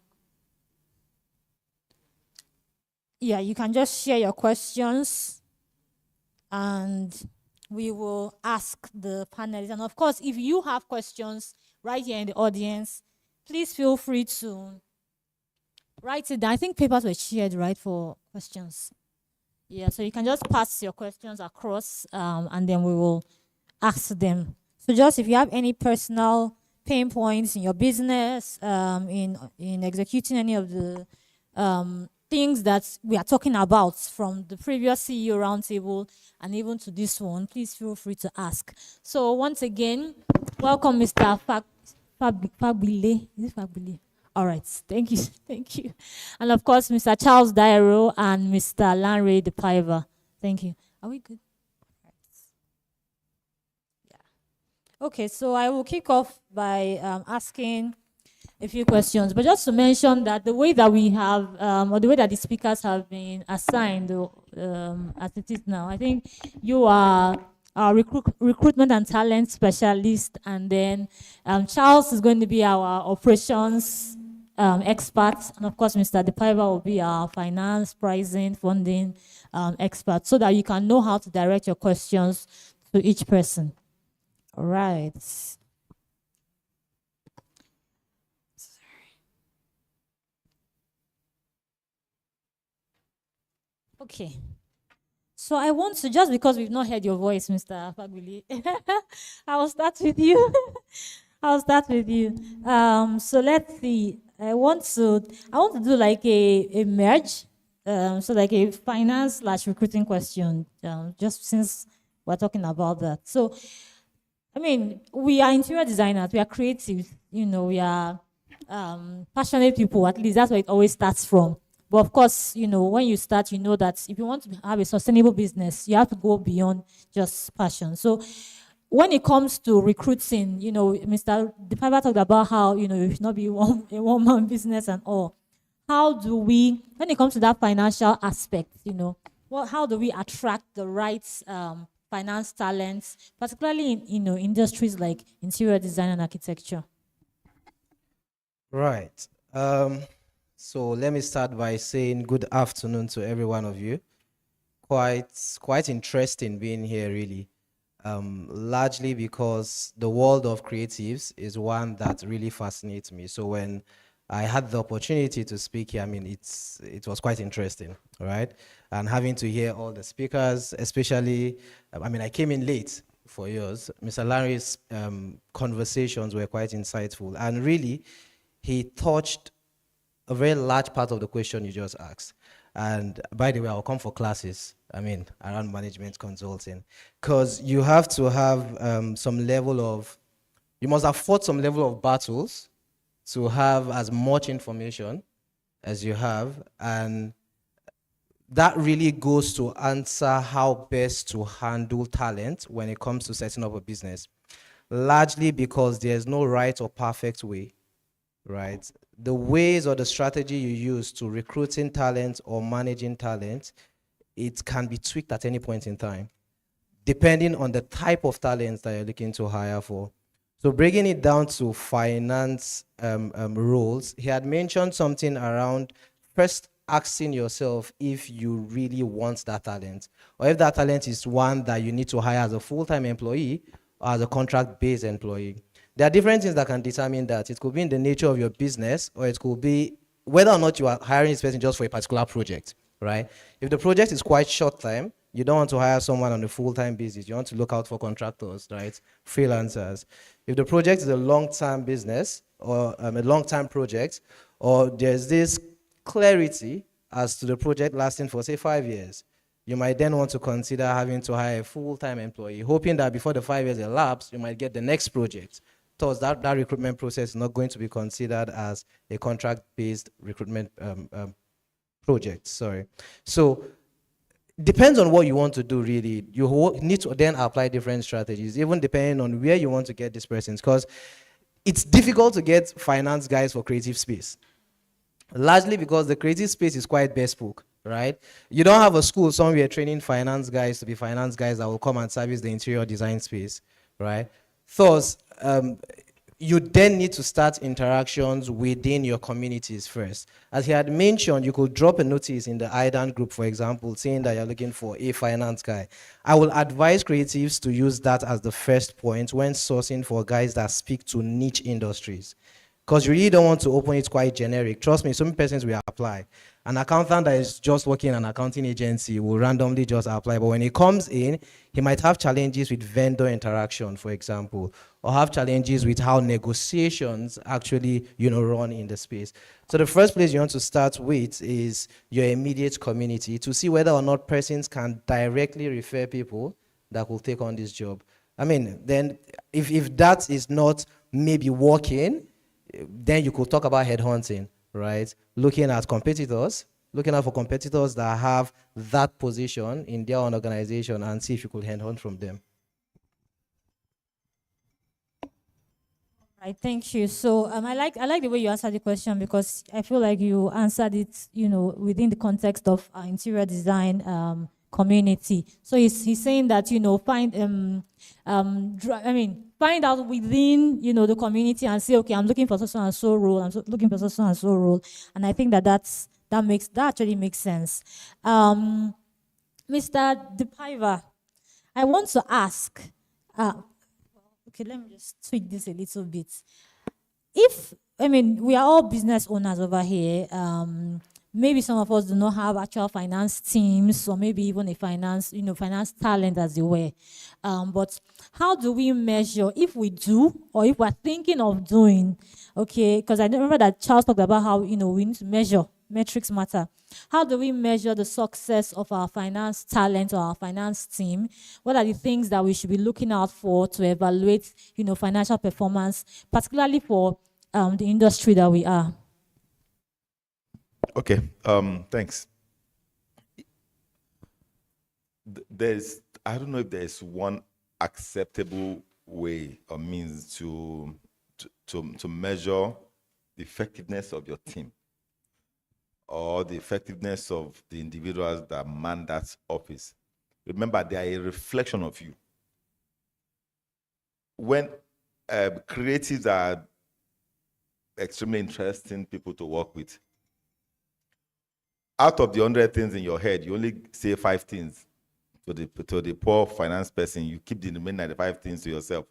can just share your questions and we will ask the panelists. And of course, if you have questions right here in the audience, please feel free to write it down. I think papers were shared, right, for questions. Yeah, so you can just pass your questions across and then we will ask them. So just if you have any personal pain points in your business, in executing any of the things that we are talking about from the previous CEO roundtable and even to this one, please feel free to ask. So once again, welcome Mr. Fagbile. Is it Fagbile? All right, thank you, thank you. And of course, Mr. Charles Dairo and Mr. Lanre De Paiva. Thank you. Are we good? Okay, so I will kick off by asking a few questions, but just to mention that the way that we have, or the way that the speakers have been assigned, as it is now, I think you are our recruitment and talent specialist, and then Charles is going to be our operations expert, and of course, Mr. Depaiva will be our finance, pricing, funding expert, so that you can know how to direct your questions to each person. All right. Okay. So I want to, just because we've not heard your voice, Mr. Fagbili, I will start with you. I'll start with you. So let's see. I want to do like a merge. So like a finance slash recruiting question. Just since we're talking about that. So I mean, we are interior designers, we are creative, we are passionate people, at least that's where it always starts from. But of course, when you start, you know that if you want to have a sustainable business, you have to go beyond just passion. So when it comes to recruiting, Mr. DePiper talked about how, you should not be a one-man business and all. How do we, when it comes to that financial aspect, how do we attract the right finance talents, particularly in industries like interior design and architecture? Right. So let me start by saying good afternoon to every one of you. Quite interesting being here, really. Largely because the world of creatives is one that really fascinates me. So when I had the opportunity to speak here, I mean, it was quite interesting, right? And having to hear all the speakers, especially, I mean, I came in late for yours. Mr. Larry's conversations were quite insightful. And really, he touched a very large part of the question you just asked. And by the way, I'll come for classes, I mean, around management consulting, because you have to have some level of, you must have fought some level of battles to have as much information as you have. And that really goes to answer how best to handle talent when it comes to setting up a business. Largely because there's no right or perfect way, right? The ways or the strategy you use to recruiting talent or managing talent, it can be tweaked at any point in time, depending on the type of talent that you're looking to hire for. So breaking it down to finance roles, he had mentioned something around first asking yourself if you really want that talent, or if that talent is one that you need to hire as a full-time employee or as a contract-based employee. There are different things that can determine that. It could be in the nature of your business, or it could be whether or not you are hiring this person just for a particular project, right? If the project is quite short time, you don't want to hire someone on a full-time basis. You want to look out for contractors, right? Freelancers. If the project is a long-term business or a long-term project, or there's this clarity as to the project lasting for, say, 5 years, you might then want to consider having to hire a full-time employee, hoping that before the 5 years elapse, you might get the next project. Thus, that recruitment process is not going to be considered as a contract-based recruitment project, sorry. So, depends on what you want to do, really. You need to then apply different strategies, even depending on where you want to get these persons, because it's difficult to get finance guys for creative space. Largely because the creative space is quite bespoke, right? You don't have a school somewhere training finance guys to be finance guys that will come and service the interior design space, right? Thus, you then need to start interactions within your communities first. As he had mentioned, you could drop a notice in the IDAN group, for example, saying that you're looking for a finance guy. I will advise creatives to use that as the first point when sourcing for guys that speak to niche industries. Because you really don't want to open it quite generic. Trust me, some persons will apply. An accountant that is just working in an accounting agency will randomly just apply. But when he comes in, he might have challenges with vendor interaction, for example, or have challenges with how negotiations actually, run in the space. So the first place you want to start with is your immediate community to see whether or not persons can directly refer people that will take on this job. I mean, then if that is not maybe working, then you could talk about headhunting, right? Looking at competitors, looking out for competitors that have that position in their own organization and see if you could headhunt from them. I thank you. So I like the way you answered the question because I feel like you answered it, within the context of interior design community. So he's saying that find out within the community and say, okay, I'm looking for so and so role. Looking for so and so role, and I think that actually makes sense. Mr. Depaiva, I want to ask. Okay, let me just tweak this a little bit. We are all business owners over here. Maybe some of us do not have actual finance teams, or maybe even a finance talent, as you were. But how do we measure if we do, or if we're thinking of doing? Okay, because I remember that Charles talked about how we need to measure. Metrics matter. How do we measure the success of our finance talent or our finance team? What are the things that we should be looking out for to evaluate, financial performance, particularly for the industry that we are? Okay, thanks. I don't know if there's one acceptable way or means to measure the effectiveness of your team or the effectiveness of the individuals that man that office. Remember, they are a reflection of you. When creatives are extremely interesting people to work with, out of the 100 things in your head, you only say 5 things to the poor finance person. You keep the remaining 95 things to yourself.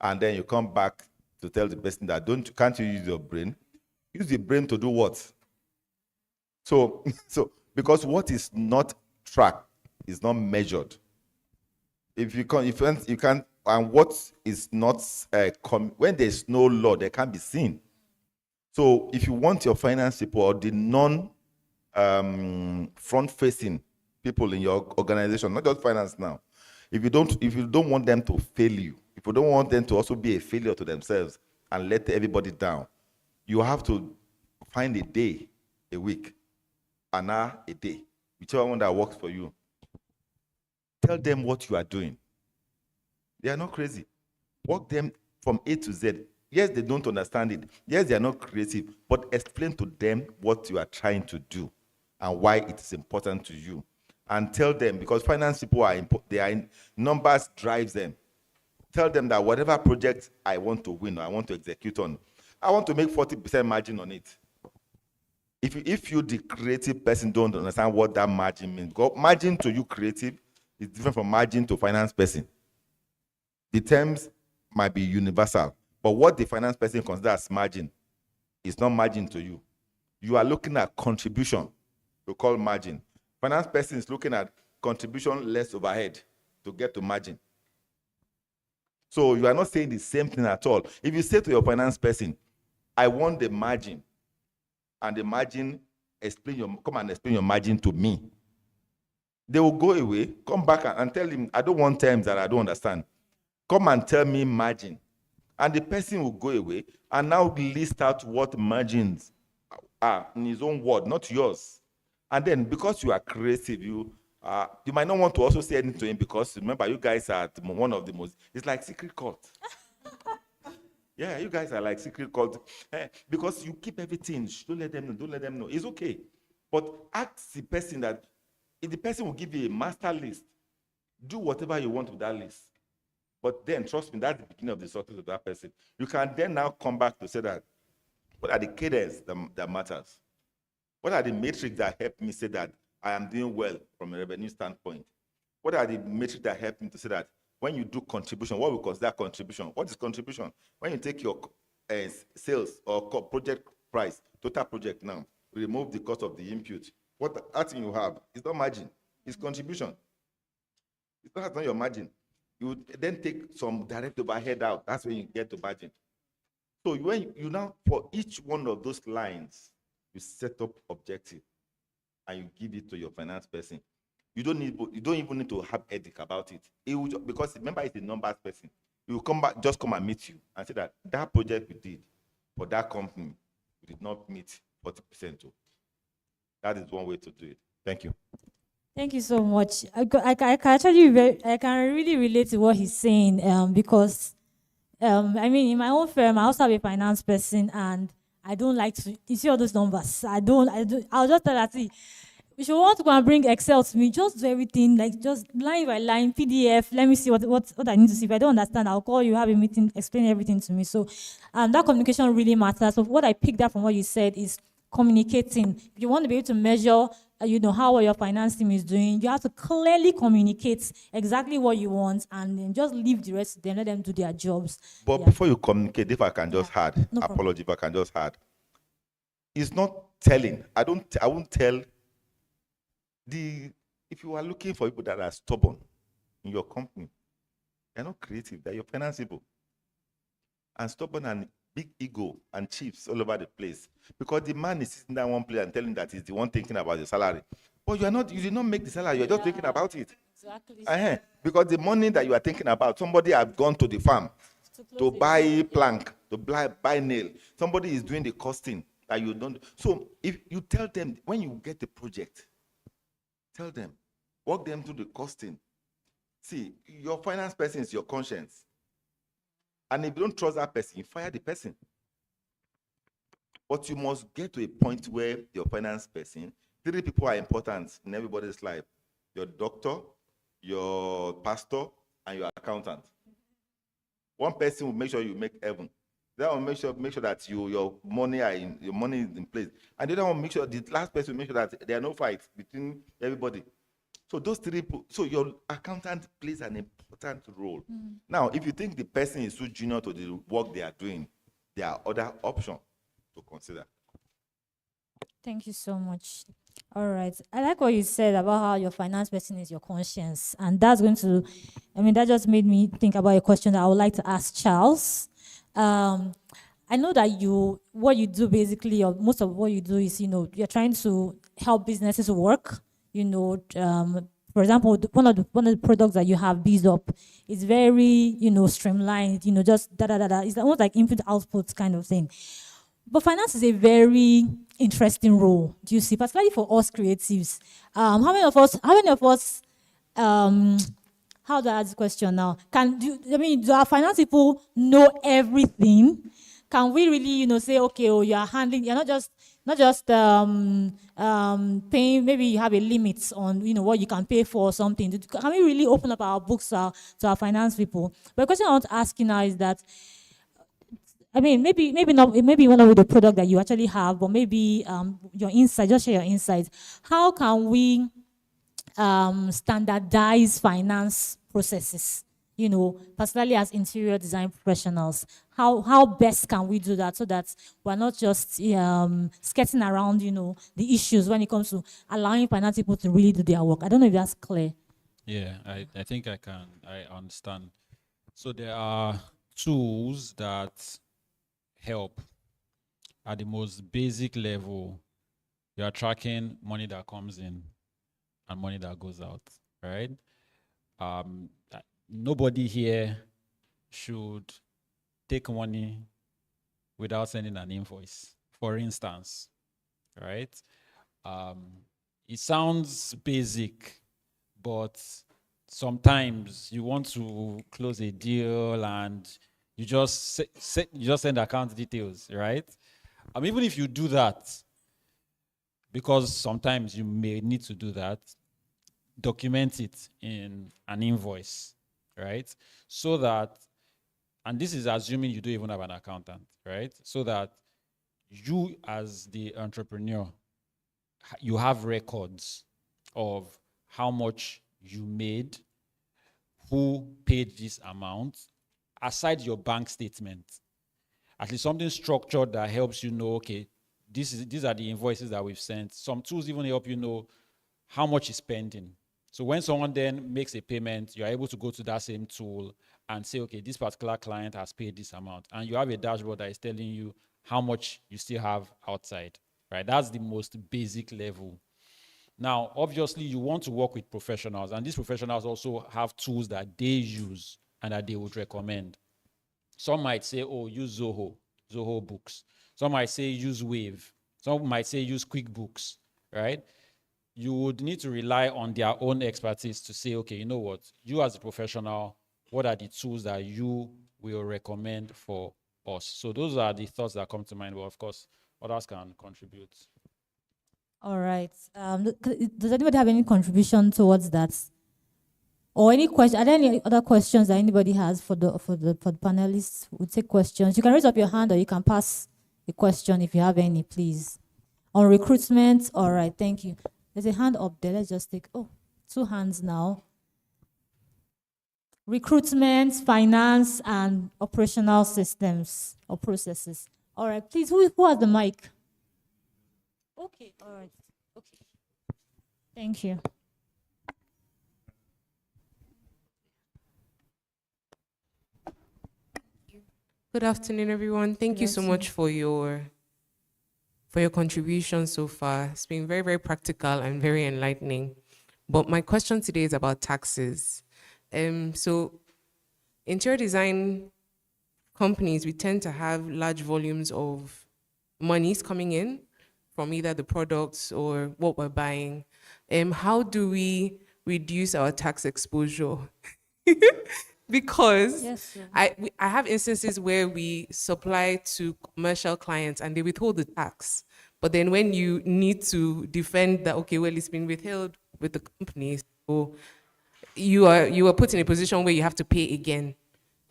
And then you come back to tell the person that can't you use your brain? Use the brain to do what? So because what is not tracked is not measured. If you can't, and what is not when there's no law, they can't be seen. So if you want your finance people or the front-facing people in your organization, not just finance now, if you don't want them to fail you, if you don't want them to also be a failure to themselves and let everybody down, you have to find a day, a week, an hour, a day, whichever one that works for you. Tell them what you are doing. They are not crazy. Walk them from A to Z. Yes, they don't understand it. Yes, they are not creative, but explain to them what you are trying to do and why it is important to you. And tell them, because finance people numbers drives them. Tell them that whatever project I want to win or I want to execute on, I want to make 40% margin on it. If you, the creative person, don't understand what that margin means, because margin to you creative is different from margin to finance person. The terms might be universal, but what the finance person considers margin is not margin to you. You are looking at contribution to call margin. Finance person is looking at contribution less overhead to get to margin. So you are not saying the same thing at all. If you say to your finance person, I want the margin, and the margin, come and explain your margin to me, they will go away, come back and tell him, I don't want terms that I don't understand. Come and tell me margin. And the person will go away and now list out what margins are in his own word, not yours. And then because you are creative, you might not want to also say anything to him, because remember, you guys are one of the most, it's like secret cult. Yeah, you guys are like secret cult. Because you keep everything. Don't let them know. It's okay. But ask the person that, if the person will give you a master list, do whatever you want with that list. But then, trust me, that's the beginning of the success of that person. You can then now come back to say that, what are the cadence that matters? What are the metrics that help me say that I am doing well from a revenue standpoint? What are the metrics that help me to say that when you do contribution, what we consider contribution? What is contribution? When you take your sales or project price, total project now, remove the cost of the input, that thing you have is not margin, it's contribution. It's not your margin. You then take some direct overhead out. That's when you get to margin. So when you now, for each one of those lines, you set up objective and you give it to your finance person. You don't even need to have headache about it. Because remember, it's a numbers person. You will come and meet you and say that project we did for that company, we did not meet 40% too. That is one way to do it. Thank you. Thank you so much. I can really relate to what he's saying, because I mean, in my own firm, I also have a finance person, and I don't like to. You see all those numbers. I don't. I'll just tell her, see, if you want to go and bring Excel to me, just do everything like just line by line, PDF. Let me see what I need to see. If I don't understand, I'll call you, have a meeting, explain everything to me. So, that communication really matters. So, what I picked up from what you said is communicating. If you want to be able to measure, how well your finance team is doing, you have to clearly communicate exactly what you want, and then just leave the rest to them, let them do their jobs. But Yeah. before you communicate, if I can just add, No problem. apology, if I can just add, it's not telling. I won't tell if you are looking for people that are stubborn in your company, they're not creative, they're your finance people. And stubborn and big ego and chiefs all over the place. Because the man is sitting down one place and telling that he's the one thinking about the salary. But you did not make the salary, you're just thinking about it. Exactly. Because the money that you are thinking about, somebody has gone to the farm to buy plank, to buy nail. Somebody is doing the costing that you don't. So if you tell them, when you get the project, tell them, walk them through the costing. See, your finance person is your conscience. And if you don't trust that person, you fire the person. But you must get to a point where your finance person, 3 people are important in everybody's life: your doctor, your pastor, and your accountant. One person will make sure you make heaven. The other one make sure that your money is in place. And the other one make sure the last person will make sure that there are no fights between everybody. So those 3 people, so your accountant plays an important role. Now, if you think the person is too junior to the work they are doing, there are other options to consider. Thank you so much. All right. I like what you said about how your finance person is your conscience. And that just made me think about a question that I would like to ask Charles. I know that what you do basically, or most of what you do is, you're trying to help businesses work. For example, one of the products that you have, BizUp, is very, streamlined, just da. It's almost like input output kind of thing. But finance is a very interesting role, do you see, particularly for us creatives. How many of us, how do I ask the question now? Do our finance people know everything? Can we really, say, okay, you're not just paying, maybe you have a limit on, what you can pay for or something. Can we really open up our books to our finance people? But the question I want to ask you now is that, maybe not, maybe one of the product that you actually have, but maybe your insight, just share your insights. How can we standardize finance processes, particularly as interior design professionals? How best can we do that so that we're not just skirting around, the issues when it comes to allowing finance people to really do their work? I don't know if that's clear. Yeah, I think I understand. So there are tools that help at the most basic level. You are tracking money that comes in and money that goes out, right? Nobody here should take money without sending an invoice, for instance, right? It sounds basic, but sometimes you want to close a deal and you just send account details, right? Even if you do that, because sometimes you may need to do that, document it in an invoice, right? So that, and this is assuming you don't even have an accountant, right? So that you as the entrepreneur, you have records of how much you made, who paid this amount, aside your bank statement. At least something structured that helps you know, okay, these are the invoices that we've sent. Some tools even help you know how much is spending. So when someone then makes a payment, you're able to go to that same tool and say, okay, this particular client has paid this amount. And you have a dashboard that is telling you how much you still have outside, right? That's the most basic level. Now, obviously, you want to work with professionals, and these professionals also have tools that they use and that they would recommend. Some might say, oh, use Zoho Books. Some might say use Wave. Some might say use QuickBooks, right? You would need to rely on their own expertise to say, okay, you know what? You as a professional, what are the tools that you will recommend for us. So those are the thoughts that come to mind. But of course, others can contribute. All right. Does anybody have any contribution towards that? Or any question? Are there any other questions that anybody has for the panelists? We'll take questions. You can raise up your hand, or you can pass a question if you have any, please. On recruitment, all right. Thank you. There's a hand up there. Let's just take 2 hands now. Recruitment, finance, and operational systems or processes. All right. Please, who has the mic? Okay. All right. Okay. Thank you. Good afternoon, everyone. Thank you so much for your contribution so far. It's been very, very practical and very enlightening. But my question today is about taxes. So interior design companies, we tend to have large volumes of monies coming in from either the products or what we're buying. How do we reduce our tax exposure? Because Yes, I have instances where we supply to commercial clients and they withhold the tax. But then when you need to defend that, okay, well, it's been withheld with the company, so you are put in a position where you have to pay again.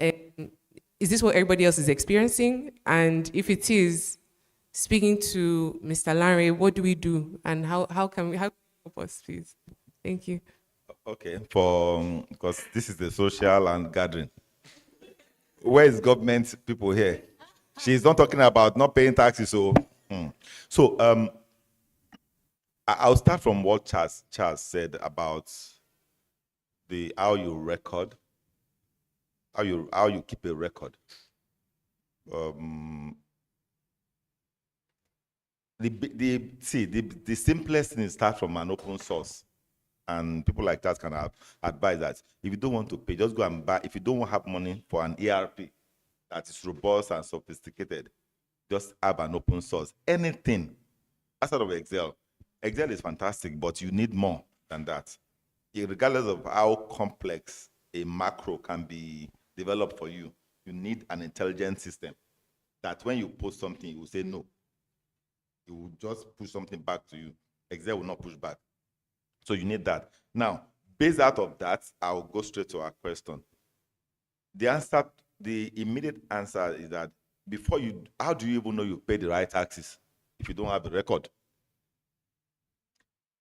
Is this what everybody else is experiencing? And if it is, speaking to Mr. Larry, what do we do? And how can you help us, please? Thank you. Okay, because this is the social and gathering. Where is government people here? She's not talking about not paying taxes. So, I'll start from what Charles said about how you record, how you keep a record. The simplest thing is start from an open source. And people like that can advise that if you don't want to pay, just go and buy. If you don't have money for an ERP that is robust and sophisticated, just have an open source. Anything outside of Excel. Excel is fantastic, but you need more than that. Regardless of how complex a macro can be developed for you, you need an intelligent system that when you post something, it will say no. It will just push something back to you. Excel will not push back. So you need that. Now, based out of that, I'll go straight to our question. The immediate answer is that how do you even know you pay the right taxes if you don't have a record?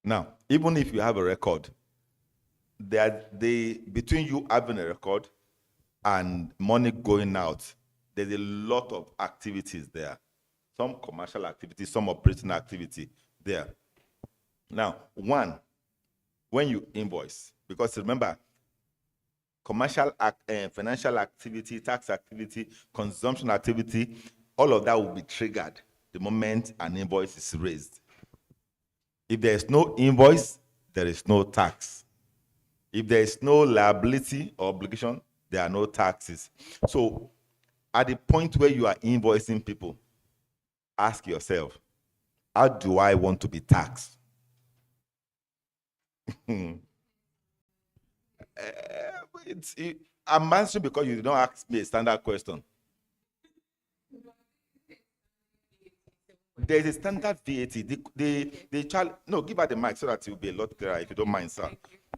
Now, even if you have a record, between you having a record and money going out, there's a lot of activities there. Some commercial activity, some operating activity there. Now, when you invoice, because remember, commercial, financial activity, tax activity, consumption activity, all of that will be triggered the moment an invoice is raised. If there is no invoice, there is no tax. If there is no liability or obligation, there are no taxes. So at the point where you are invoicing people, ask yourself, how do I want to be taxed? I'm answering because you don't ask me a standard question. There's a standard VAT. The child, no, give her the mic so that it will be a lot clearer if you don't mind, sir.